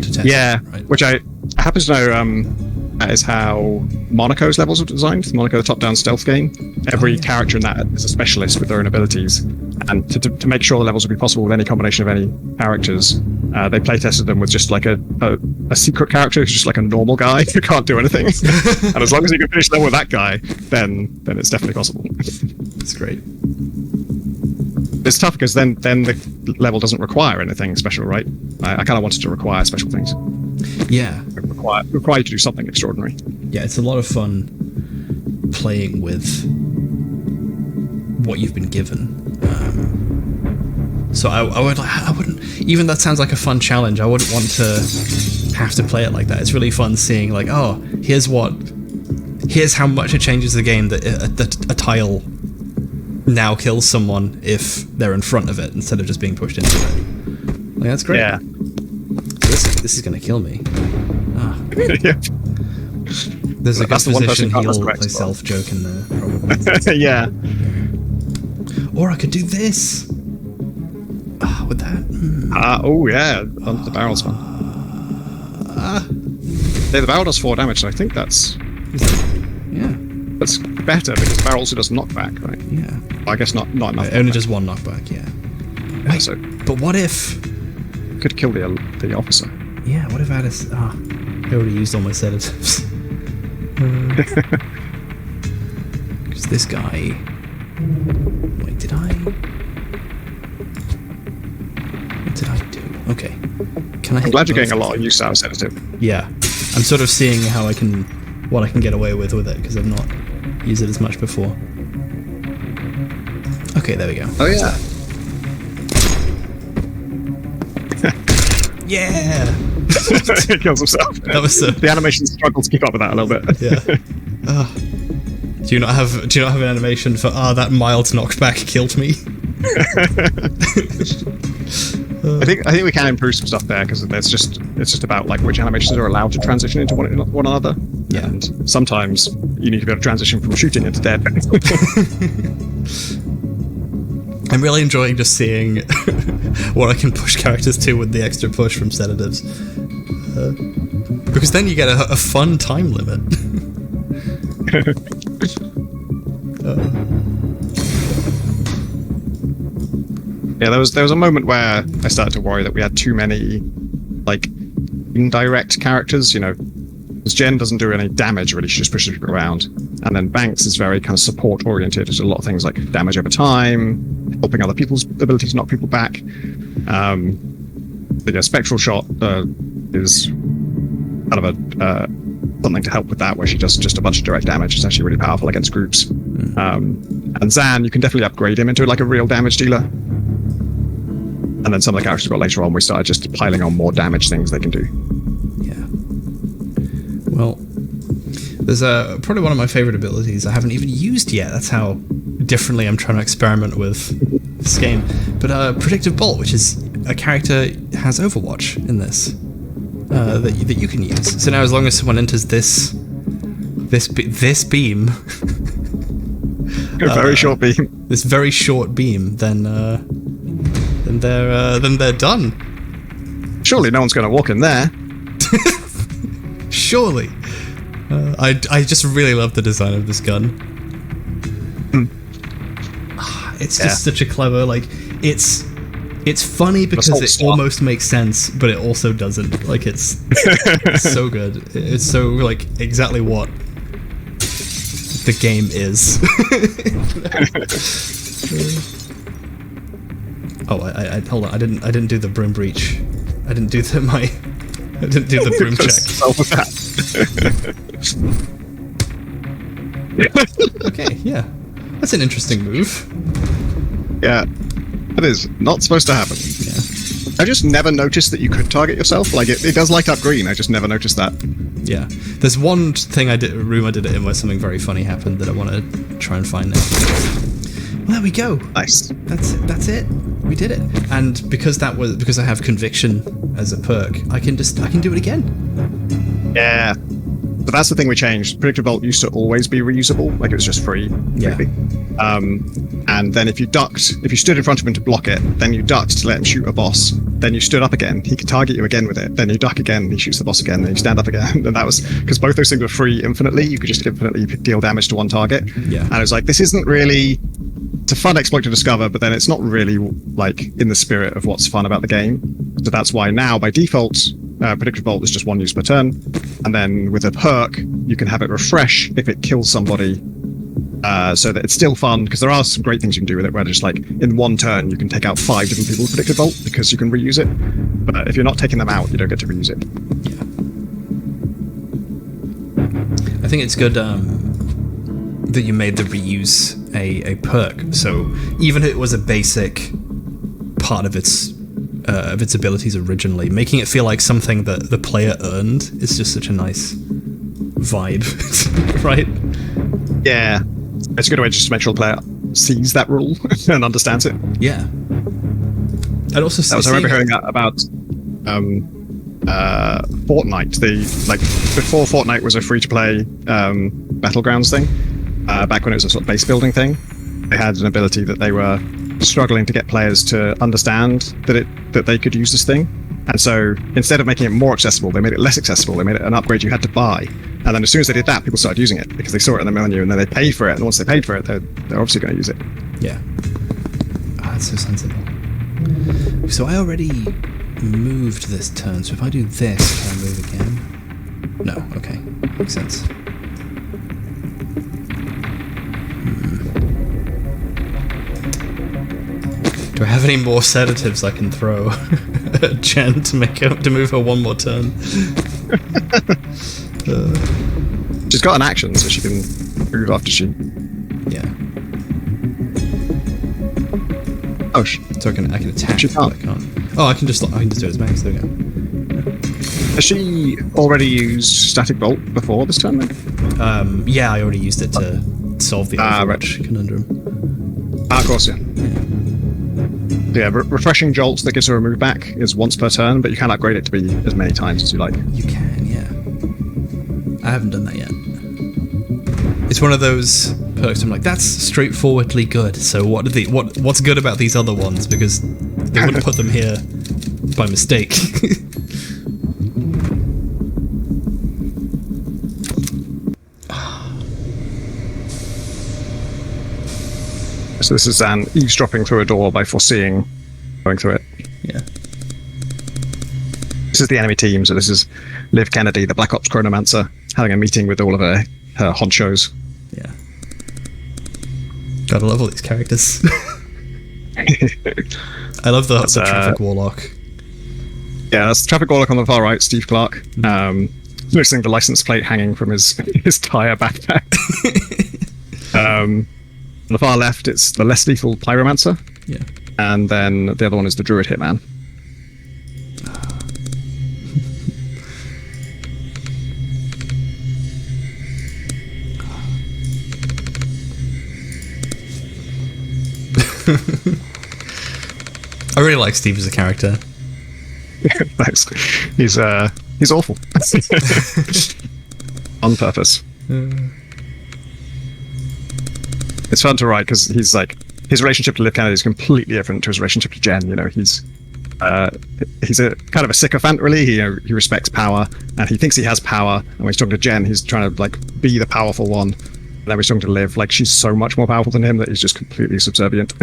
test. Yeah, it, right? Which I happen to know that is how Monaco's levels are designed. Monaco, the top-down stealth game. Every character in that is a specialist with their own abilities. And to make sure the levels would be possible with any combination of any characters, they play-tested them with just, like, a secret character who's just, like, a normal guy who can't do anything. And as long as you can finish the level with that guy, then it's definitely possible. That's great. It's tough because then the level doesn't require anything special, right? I kind of wanted to require special things. Yeah. Require you to do something extraordinary. Yeah, it's a lot of fun playing with what you've been given. So I wouldn't, even that sounds like a fun challenge, I wouldn't want to have to play it like that. It's really fun seeing like, oh, here's how much it changes the game that a tile now kills someone if they're in front of it instead of just being pushed into it. Like, that's great. Yeah. This is gonna kill me. Yeah. There's a That's the one person position who can't heal resurrect as well. myself joke in there, probably. Yeah. Or I could do this. With that. Oh yeah, the barrel's fun. Yeah, the barrel does 4 damage, so I think that's better because the barrel also does knockback, right? Yeah. Well, I guess not enough. Only just 1 knockback, yeah. Yeah, Wait, so but what if... could kill the officer. Yeah, what if I had I already used all my sedatives. Because this guy... Wait, did I... What did I do? Okay. Can I hit I'm glad you're both? getting a lot of use out of sedative. Yeah. I'm sort of seeing what I can get away with it, because I've not used it as much before. Okay, there we go. Oh yeah. Yeah! He kills himself. That was the animation struggled to keep up with that a little bit. Yeah. Do you not have an animation for that mild knockback killed me? I think we can improve some stuff there because it's just about like which animations are allowed to transition into one another. Yeah. And sometimes you need to be able to transition from shooting into dead. I'm really enjoying just seeing what I can push characters to with the extra push from sedatives. Because then you get a fun time limit. Yeah, there was a moment where I started to worry that we had too many like indirect characters, because Jen doesn't do any damage really, she just pushes people around. And then Banks is very kind of support oriented. There's a lot of things like damage over time, helping other people's ability to knock people back. But yeah, Spectral Shot is kind of a something to help with that, where she does just a bunch of direct damage. It's actually really powerful against groups. And Zan, you can definitely upgrade him into like a real damage dealer. And then some of the characters we got later on, we started just piling on more damage things they can do. Yeah. Well, there's probably one of my favorite abilities I haven't even used yet. That's how differently I'm trying to experiment with this game. But Predictive Bolt, which is a character has Overwatch in this that you can use. So now, as long as someone enters this beam, A very short beam. this very short beam, then they're done. Surely no one's going to walk in there. Surely. I just really love the design of this gun. It's just such a clever, like, it's funny because it almost makes sense, but it also doesn't. Like, it's so good. It's so, like, exactly what the game is. I hold on. I didn't do the broom breach. I didn't do the broom check. Okay, yeah, that's an interesting move. Yeah, that is not supposed to happen. Yeah, I just never noticed that you could target yourself. Like it does light up green. I just never noticed that. yeah. There's one thing I did it in where something very funny happened that I want to try and find now. Well, there we go. Nice. That's it. We did it. And because I have conviction as a perk, I can do it again. Yeah. But that's the thing we changed. Predictive Bolt used to always be reusable, like it was just free. Yeah. Really. And then if you stood in front of him to block it, then you ducked to let him shoot a boss, then you stood up again, he could target you again with it, then you duck again, he shoots the boss again, then you stand up again. And that was, because both those things were free infinitely, you could just infinitely deal damage to one target. Yeah. And it was like, this isn't really, it's a fun exploit to discover, but then it's not really like in the spirit of what's fun about the game. So that's why now by default, Predictive Bolt is just 1 use per turn, and then with a perk, you can have it refresh if it kills somebody So that it's still fun, because there are some great things you can do with it, where just like in one turn you can take out 5 different people's predicted vault because you can reuse it. But if you're not taking them out, you don't get to reuse it. Yeah. I think it's good that you made the reuse a perk. So even if it was a basic part of its abilities originally, making it feel like something that the player earned is just such a nice vibe, right? Yeah, it's a good way just to make sure the player sees that rule and understands it. Yeah. And also, I remember hearing that about Fortnite. Before Fortnite was a free-to-play battlegrounds thing, back when it was a sort of base building thing, they had an ability that they were struggling to get players to understand that they could use this thing. And so instead of making it more accessible, they made it less accessible. They made it an upgrade you had to buy. And then as soon as they did that, people started using it because they saw it in the menu, and then they paid for it. And once they paid for it, they're obviously going to use it. Yeah. That's so sensible. So I already moved this turn, so if I do this, can I move again? No, okay. Makes sense. Do I have any more sedatives I can throw at Jen to move her one more turn? She's got an action, so she can move after she... Yeah. Oh, so I can attack. She can't. I can't. Oh, I can just do it as max. There we go. Has she already used Static Bolt before this turn, then? Yeah, I already used it to solve the Overwatch conundrum. Of course, yeah. Yeah, refreshing jolts that gives her a move back is once per turn, but you can upgrade it to be as many times as you like. You can, yeah. I haven't done that yet. It's one of those perks I'm like, that's straightforwardly good, so what's good about these other ones? Because they wouldn't put them here by mistake. So this is an eavesdropping through a door by foreseeing going through it. Yeah. This is the enemy team, so this is Liv Kennedy, the Black Ops Chronomancer, having a meeting with all of her honchos. Yeah. Gotta love all these characters. I love the Traffic Warlock. Yeah, that's the Traffic Warlock on the far right, Steve Clark. Noticing the license plate hanging from his tire backpack. On the far left, it's the less lethal Pyromancer. Yeah. And then the other one is the Druid Hitman. I really like Steve as a character. Thanks. He's awful. On purpose. It's fun to write because he's like, his relationship to Liv Kennedy is completely different to his relationship to Jen. You know, he's a kind of a sycophant, really. He respects power, and he thinks he has power. And when he's talking to Jen, he's trying to like be the powerful one. And then when he's talking to Liv, like she's so much more powerful than him that he's just completely subservient.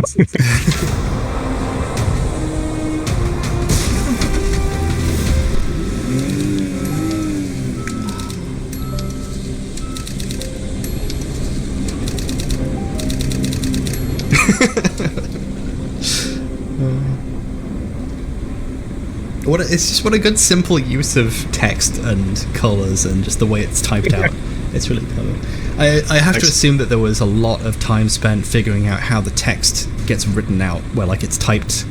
What a good simple use of text and colors and just the way it's typed out. It's really clever. I have to assume that there was a lot of time spent figuring out how the text gets written out, where like it's typed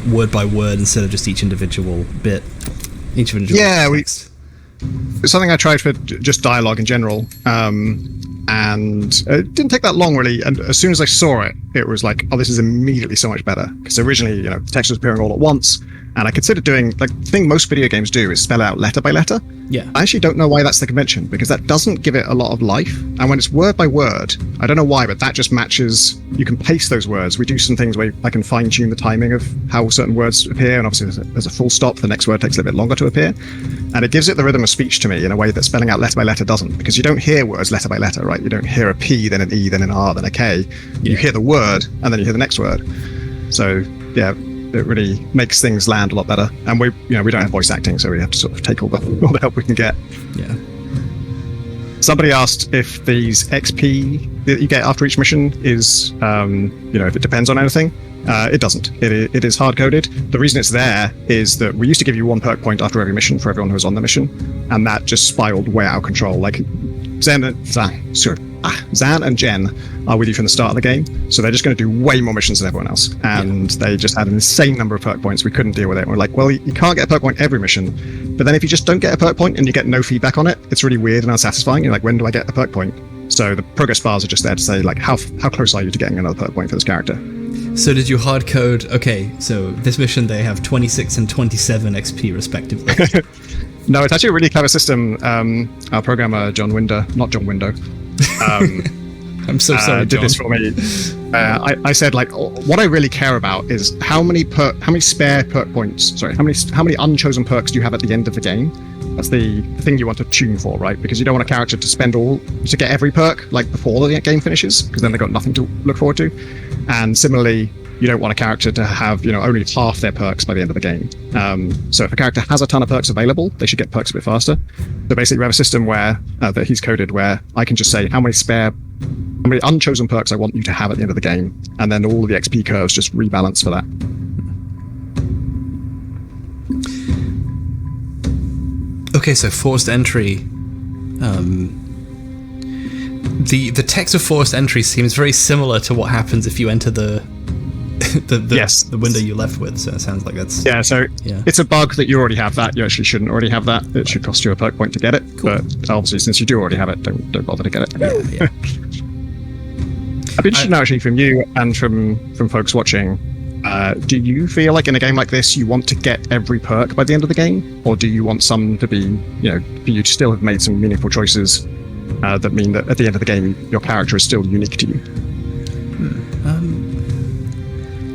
word by word instead of just each individual bit. Text. It's something I tried for just dialogue in general, and it didn't take that long really. And as soon as I saw it, it was like, oh, this is immediately so much better. Because originally, the text was appearing all at once, and I considered doing like the thing most video games do is spell out letter by letter. Yeah. I actually don't know why that's the convention, because that doesn't give it a lot of life. And when it's word by word, I don't know why, but that just matches. You can paste those words. We do some things where I can fine tune the timing of how certain words appear, and obviously there's a full stop. The next word takes a little bit longer to appear, and it gives it the rhythm of speech to me in a way that spelling out letter by letter doesn't, because you don't hear words letter by letter, right? You don't hear a P, then an E, then an R, then a K. You hear the word, and then you hear the next word. So yeah, it really makes things land a lot better. And we don't have voice acting, so we have to sort of take all the help we can get. Yeah. Somebody asked if these XP that you get after each mission is, if it depends on anything. It doesn't. It is hard-coded. The reason it's there is that we used to give you 1 perk point after every mission for everyone who was on the mission, and that just spiraled way out of control. Like, Zan and Jen are with you from the start of the game, so they're just going to do way more missions than everyone else, and they just had an insane number of perk points. We couldn't deal with it. We're like, well, you can't get a perk point every mission, but then if you just don't get a perk point and you get no feedback on it, it's really weird and unsatisfying. You're like, when do I get a perk point? So the progress bars are just there to say, like, how close are you to getting another perk point for this character? So did you hard code? Okay, so this mission they have 26 and 27 XP respectively. No, it's actually a really clever system. Our programmer John Window. I'm so sorry, did John. this for me. I said, like, what I really care about is how many spare perk points. Sorry, how many unchosen perks do you have at the end of the game? That's the thing you want to tune for, right? Because you don't want a character to spend to get every perk like before the game finishes, because then they've got nothing to look forward to. And similarly, you don't want a character to have only half their perks by the end of the game. So if a character has a ton of perks available, they should get perks a bit faster. So basically, we have a system where that he's coded where I can just say how many unchosen perks I want you to have at the end of the game, and then all of the XP curves just rebalance for that. Okay, so forced entry. The text of forced entry seems very similar to what happens if you enter the window you left with. So it sounds like that's It's a bug that you already have that. You actually shouldn't already have that. It should cost you a perk point to get it. Cool. But obviously, since you do already have it, don't bother to get it. Yeah. I'd be interested to know actually from you and from folks watching. Do you feel like in a game like this you want to get every perk by the end of the game, or do you want some to be, for you to still have made some meaningful choices that mean that at the end of the game your character is still unique to you?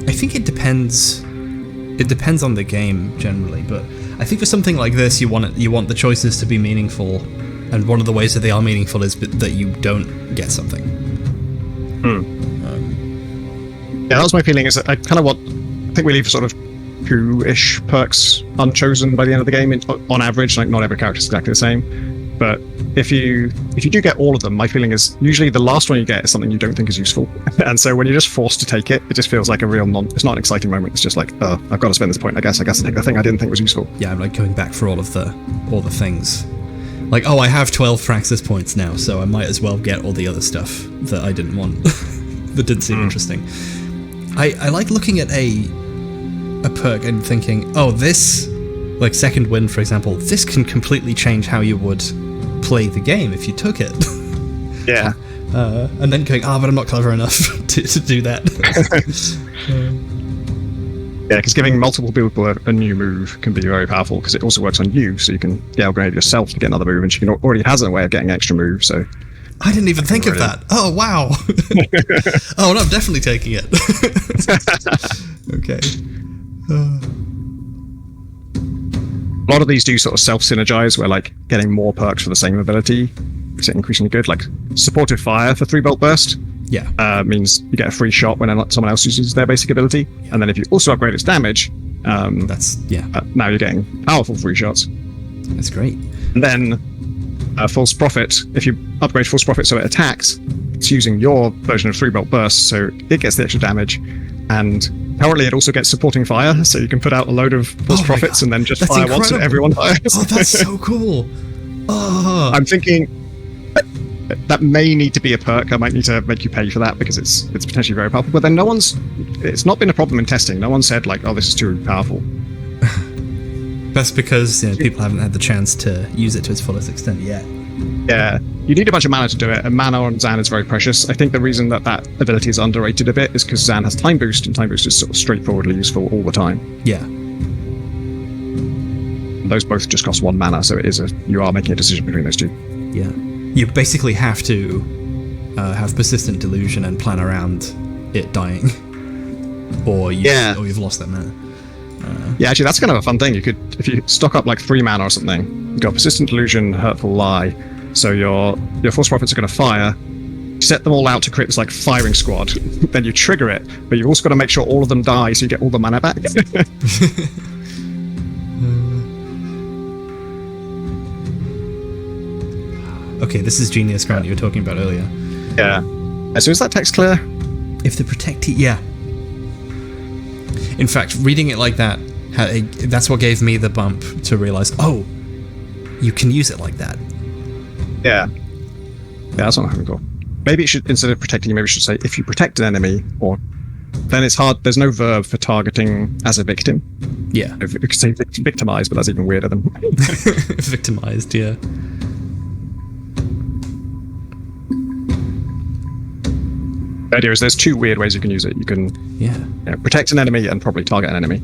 I think it depends. It depends on the game generally, but I think for something like this, you want the choices to be meaningful, and one of the ways that they are meaningful is that you don't get something. Yeah, that was my feeling. Is that I think we leave sort of 2-ish perks unchosen by the end of the game on average. Like, not every character is exactly the same, but if you do get all of them, my feeling is usually the last one you get is something you don't think is useful, and so when you're just forced to take it, it just feels like a real it's not an exciting moment. It's just like, oh, I've got to spend this point. I guess I'll take the thing I didn't think was useful. Yeah, I'm like going back for all the things. Like, oh, I have 12 Fraxis points now, so I might as well get all the other stuff that I didn't want that didn't seem interesting. I like looking at a perk and thinking, oh, this, like Second Wind, for example, this can completely change how you would play the game if you took it. Yeah. And then going, but I'm not clever enough to do that. Yeah, because giving multiple people a new move can be very powerful, because it also works on you, so you can upgrade yourself to get another move, and she already has a way of getting extra moves, so... I didn't even think of that. Oh, wow. Oh, no, I'm definitely taking it. Okay. A lot of these do sort of self-synergize, where, like, getting more perks for the same ability is increasingly good. Like, supportive fire for 3-bolt burst means you get a free shot when someone else uses their basic ability. Yeah. And then if you also upgrade its damage, now you're getting powerful free shots. That's great. And then False Prophet, if you upgrade False Prophet so it attacks, it's using your version of 3-bolt burst, so it gets the extra damage. And currently it also gets supporting fire, so you can put out a load of False Prophets and then just fire incredible. Once and everyone fires. Oh, that's so cool. Oh. I'm thinking that may need to be a perk. I might need to make you pay for that, because it's potentially very powerful. But then it's not been a problem in testing. No one said, like, oh, this is too powerful. That's because people haven't had the chance to use it to its fullest extent yet. Yeah, you need a bunch of mana to do it, and mana on Zan is very precious. I think the reason that ability is underrated a bit is because Zan has Time Boost, and Time Boost is sort of straightforwardly useful all the time. Yeah. And those both just cost 1 mana, so you are making a decision between those two. Yeah. You basically have to have Persistent Delusion and plan around it dying, or you've lost that mana. Yeah, actually, that's kind of a fun thing. You could, if you stock up like 3 mana or something, you've got Persistent Delusion, Hurtful Lie, so your False Prophets are going to fire, set them all out to create this like firing squad, then you trigger it, but you've also got to make sure all of them die so you get all the mana back. Okay, this is Genius Grant you were talking about earlier. Yeah. So is that text clear? If the protectee, yeah. In fact, reading it like that, that's what gave me the bump to realize, oh, you can use it like that. Yeah. Yeah, that's not having cool. Maybe it should, instead of protecting, maybe it should say, if you protect an enemy, or then it's hard, there's no verb for targeting as a victim. Yeah. You could say victimize, but that's even weirder than... Victimized, yeah. The idea is there's two weird ways you can use it. You can protect an enemy and probably target an enemy.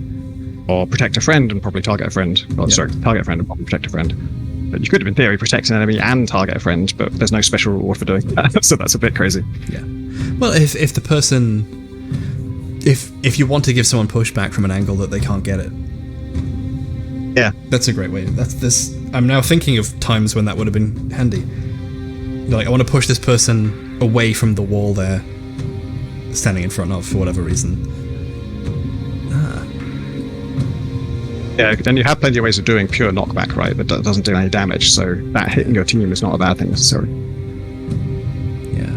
Or protect a friend and probably target a friend. Sorry, target a friend and probably protect a friend. But you could have, in theory, protect an enemy and target a friend, but there's no special reward for doing that. So that's a bit crazy. Yeah. Well, if the person... If you want to give someone pushback from an angle that they can't get it. Yeah. That's a great way. I'm now thinking of times when that would have been handy. Like, I want to push this person away from the wall they're standing in front of for whatever reason. Yeah, and you have plenty of ways of doing pure knockback, right? That doesn't do any damage, so that hitting your team is not a bad thing necessarily. Yeah.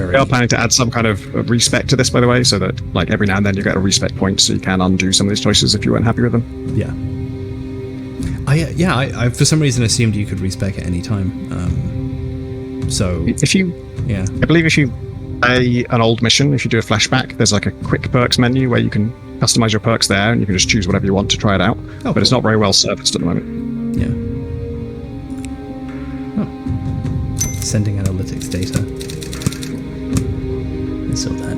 We are planning to add some kind of respect to this, by the way, so that like every now and then you get a respect point, so you can undo some of these choices if you weren't happy with them. Yeah. I for some reason assumed you could respec at any time. So if you, I believe if you play an old mission, if you do a flashback, there's like a quick perks menu where you can customize your perks there, and you can just choose whatever you want to try it out. But it's not very well serviced at the moment. Yeah. Oh. Sending analytics data. I saw that.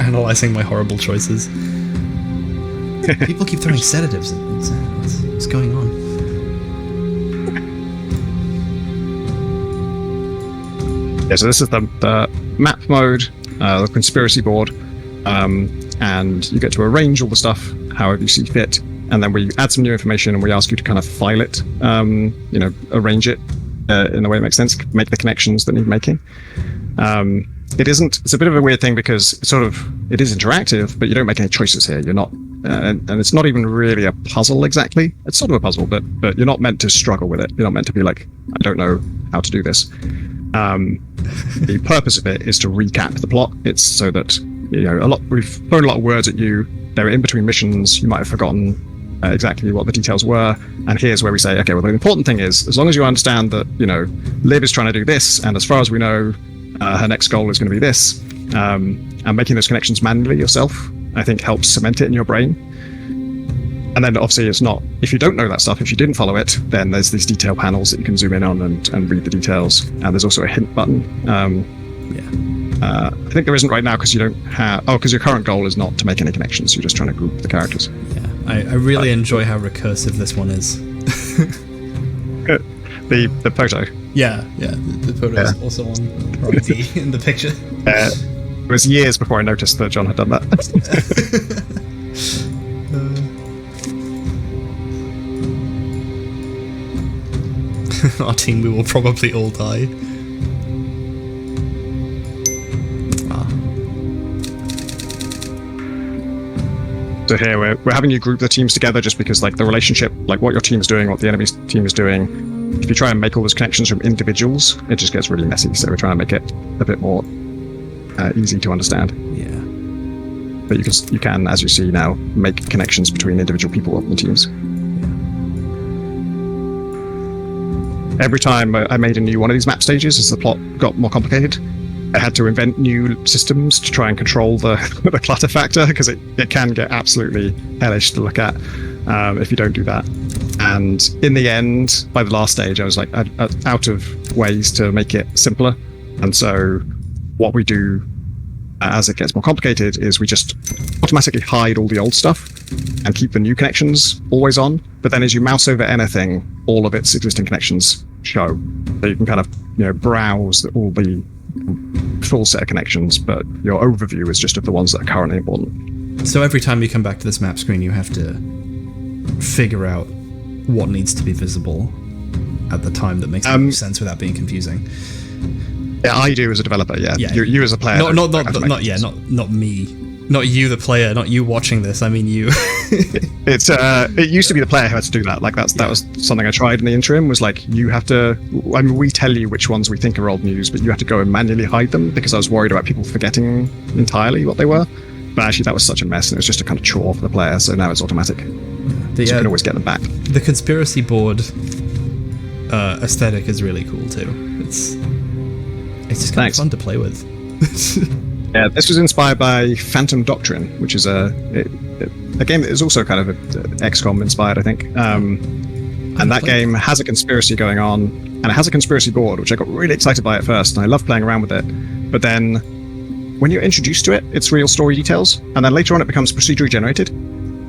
Analyzing my horrible choices. People keep throwing sedatives at me. What's going on? Yeah, so this is the map mode, the conspiracy board, and you get to arrange all the stuff however you see fit, and then we add some new information and we ask you to kind of file it, arrange it in a way that makes sense, make the connections that need making. It's a bit of a weird thing because it is interactive, but you don't make any choices here. You're not, and it's not even really a puzzle exactly. It's sort of a puzzle, but you're not meant to struggle with it. You're not meant to be like, I don't know how to do this. The purpose of it is to recap the plot. It's so that we've thrown a lot of words at you. They're in between missions. You might have forgotten exactly what the details were, and here's where we say, okay, well, the important thing is, as long as you understand that Liv is trying to do this, and as far as we know, her next goal is going to be this, and making those connections manually yourself, I think, helps cement it in your brain. And then obviously it's not, if you don't know that stuff, if you didn't follow it, then there's these detail panels that you can zoom in on and read the details. And there's also a hint button. I think there isn't right now because you don't have, because your current goal is not to make any connections. You're just trying to group the characters. Yeah, I really enjoy how recursive this one is. The photo. Yeah, the photo is also on priority in the picture. It was years before I noticed that John had done that. Our team, we will probably all die. So here we're having you group the teams together just because like the relationship, like what your team's doing, what the enemy's team is doing. If you try and make all those connections from individuals, it just gets really messy. So we're trying to make it a bit more easy to understand. Yeah. But you can, as you see now, make connections between individual people and teams. Every time I made a new one of these map stages, as the plot got more complicated, I had to invent new systems to try and control the clutter factor, because it can get absolutely hellish to look at if you don't do that. And in the end, by the last stage, I was like out of ways to make it simpler. And so what we do as it gets more complicated is we just automatically hide all the old stuff and keep the new connections always on. But then as you mouse over anything, all of its existing connections show. So you can kind of browse all the full set of connections, but your overview is just of the ones that are currently important. So every time you come back to this map screen, you have to figure out what needs to be visible at the time that makes sense without being confusing. Yeah, I do as a developer. Yeah. You as a player. Not me. Not you, the player, not you watching this. I mean you. It used to be the player who had to do that. Like that was something I tried in the interim. Was like you have to. I mean, we tell you which ones we think are old news, but you have to go and manually hide them because I was worried about people forgetting entirely what they were. But actually, that was such a mess, and it was just a kind of chore for the player. So now it's automatic. So you can always get them back. The conspiracy board aesthetic is really cool too. It's just kind of fun to play with. Yeah, this was inspired by Phantom Doctrine, which is a game that is also kind of XCOM inspired, I think. And that game has a conspiracy going on, and it has a conspiracy board, which I got really excited by at first, and I love playing around with it. But then, when you're introduced to it, it's real story details, and then later on it becomes procedurally generated.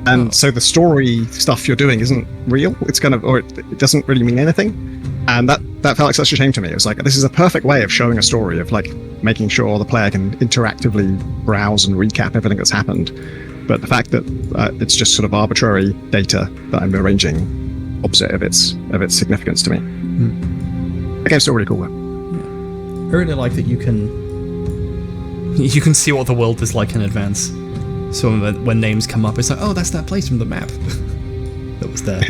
And so the story stuff you're doing isn't real. It's kind of, or it doesn't really mean anything. And that felt like such a shame to me. It was like, this is a perfect way of showing a story, of like making sure the player can interactively browse and recap everything that's happened. But the fact that it's just sort of arbitrary data that I'm arranging opposite of its significance to me. The game's still really cool though. Yeah. I really like that you can see what the world is like in advance. So when names come up, it's like, oh, that's that place from the map that was there.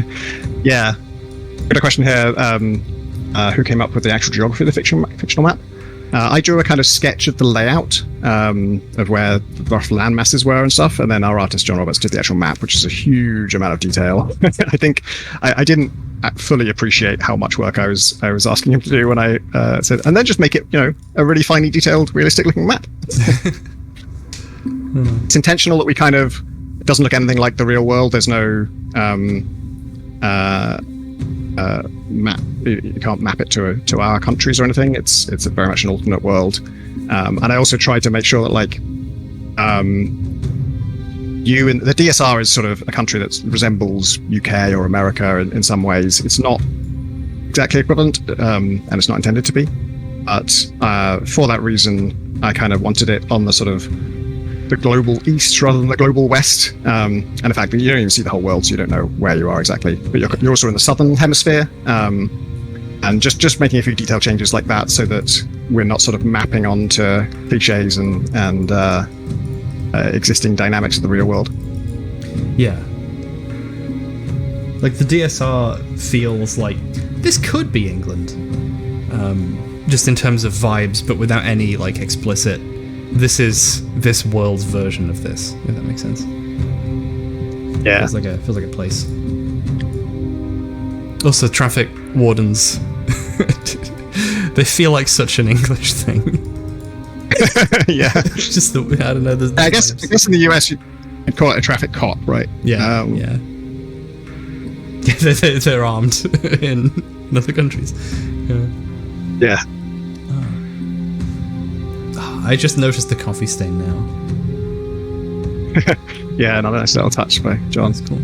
Yeah. Got a question here. Who came up with the actual geography of the fictional map? I drew a kind of sketch of the layout of where the rough land masses were and stuff, and then our artist John Roberts did the actual map, which is a huge amount of detail. I think I didn't fully appreciate how much work I was asking him to do when I said, and then just make it, a really finely detailed, realistic-looking map. It's intentional that we it doesn't look anything like the real world. There's no map. You can't map it to our countries or anything. It's very much an alternate world. And I also tried to make sure that the DSR is sort of a country that resembles UK or America in some ways. It's not exactly equivalent, and it's not intended to be. But for that reason, I kind of wanted it on the sort of the global east rather than the global west. And in fact, you don't even see the whole world, so you don't know where you are exactly. But you're also in the southern hemisphere, and just making a few detail changes like that, so that we're not sort of mapping onto cliches and existing dynamics of the real world. Yeah. Like the DSR feels like this could be England, just in terms of vibes, but without any explicit. This is this world's version of this, if that makes sense. Yeah. Feels like a place. Also, traffic wardens. They feel like such an English thing. Yeah. Just I don't know. I guess in the US you'd call it a traffic cop, right? Yeah. They're armed in other countries. Yeah. I just noticed the coffee stain now. Yeah, another nice little touch by John. That's cool.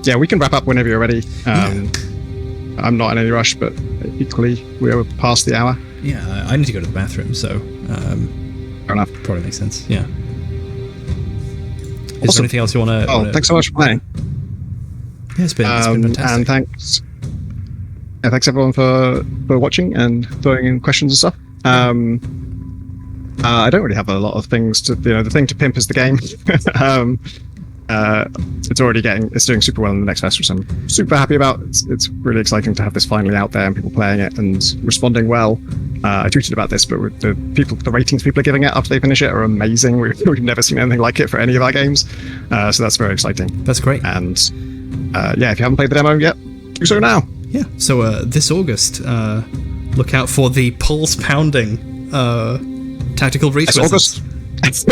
Yeah, we can wrap up whenever you're ready. I'm not in any rush, but equally, we're past the hour. Yeah, I need to go to the bathroom, so fair enough. Probably makes sense. Yeah. Awesome. Is there anything else you want to? Oh, thanks so much for playing. Yeah, it's been fantastic. And thanks everyone for watching and throwing in questions and stuff. I don't really have a lot of things to, the thing to pimp is the game. It's doing super well in the next fest, which I'm super happy about. It's really exciting to have this finally out there and people playing it and responding well. I tweeted about this, but the ratings people are giving it after they finish it are amazing. We've never seen anything like it for any of our games. So that's very exciting. That's great. And if you haven't played the demo yet, do so now. Yeah. So this August, look out for the pulse pounding tactical breach. August. Thanks.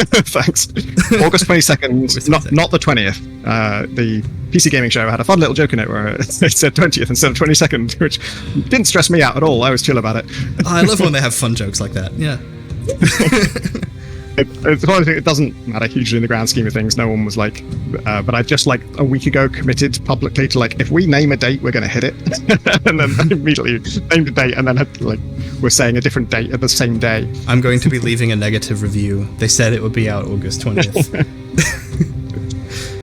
August 22nd, not the 20th. The PC Gaming Show had a fun little joke in it where it said 20th instead of 22nd, which didn't stress me out at all. I was chill about it. I love when they have fun jokes like that. Yeah. It's one thing. It doesn't matter hugely in the grand scheme of things. No one was like, but I just a week ago committed publicly to if we name a date, we're going to hit it, and then I immediately named a date, and then we're saying a different date at the same day. I'm going to be leaving a negative review. They said it would be out August 20th.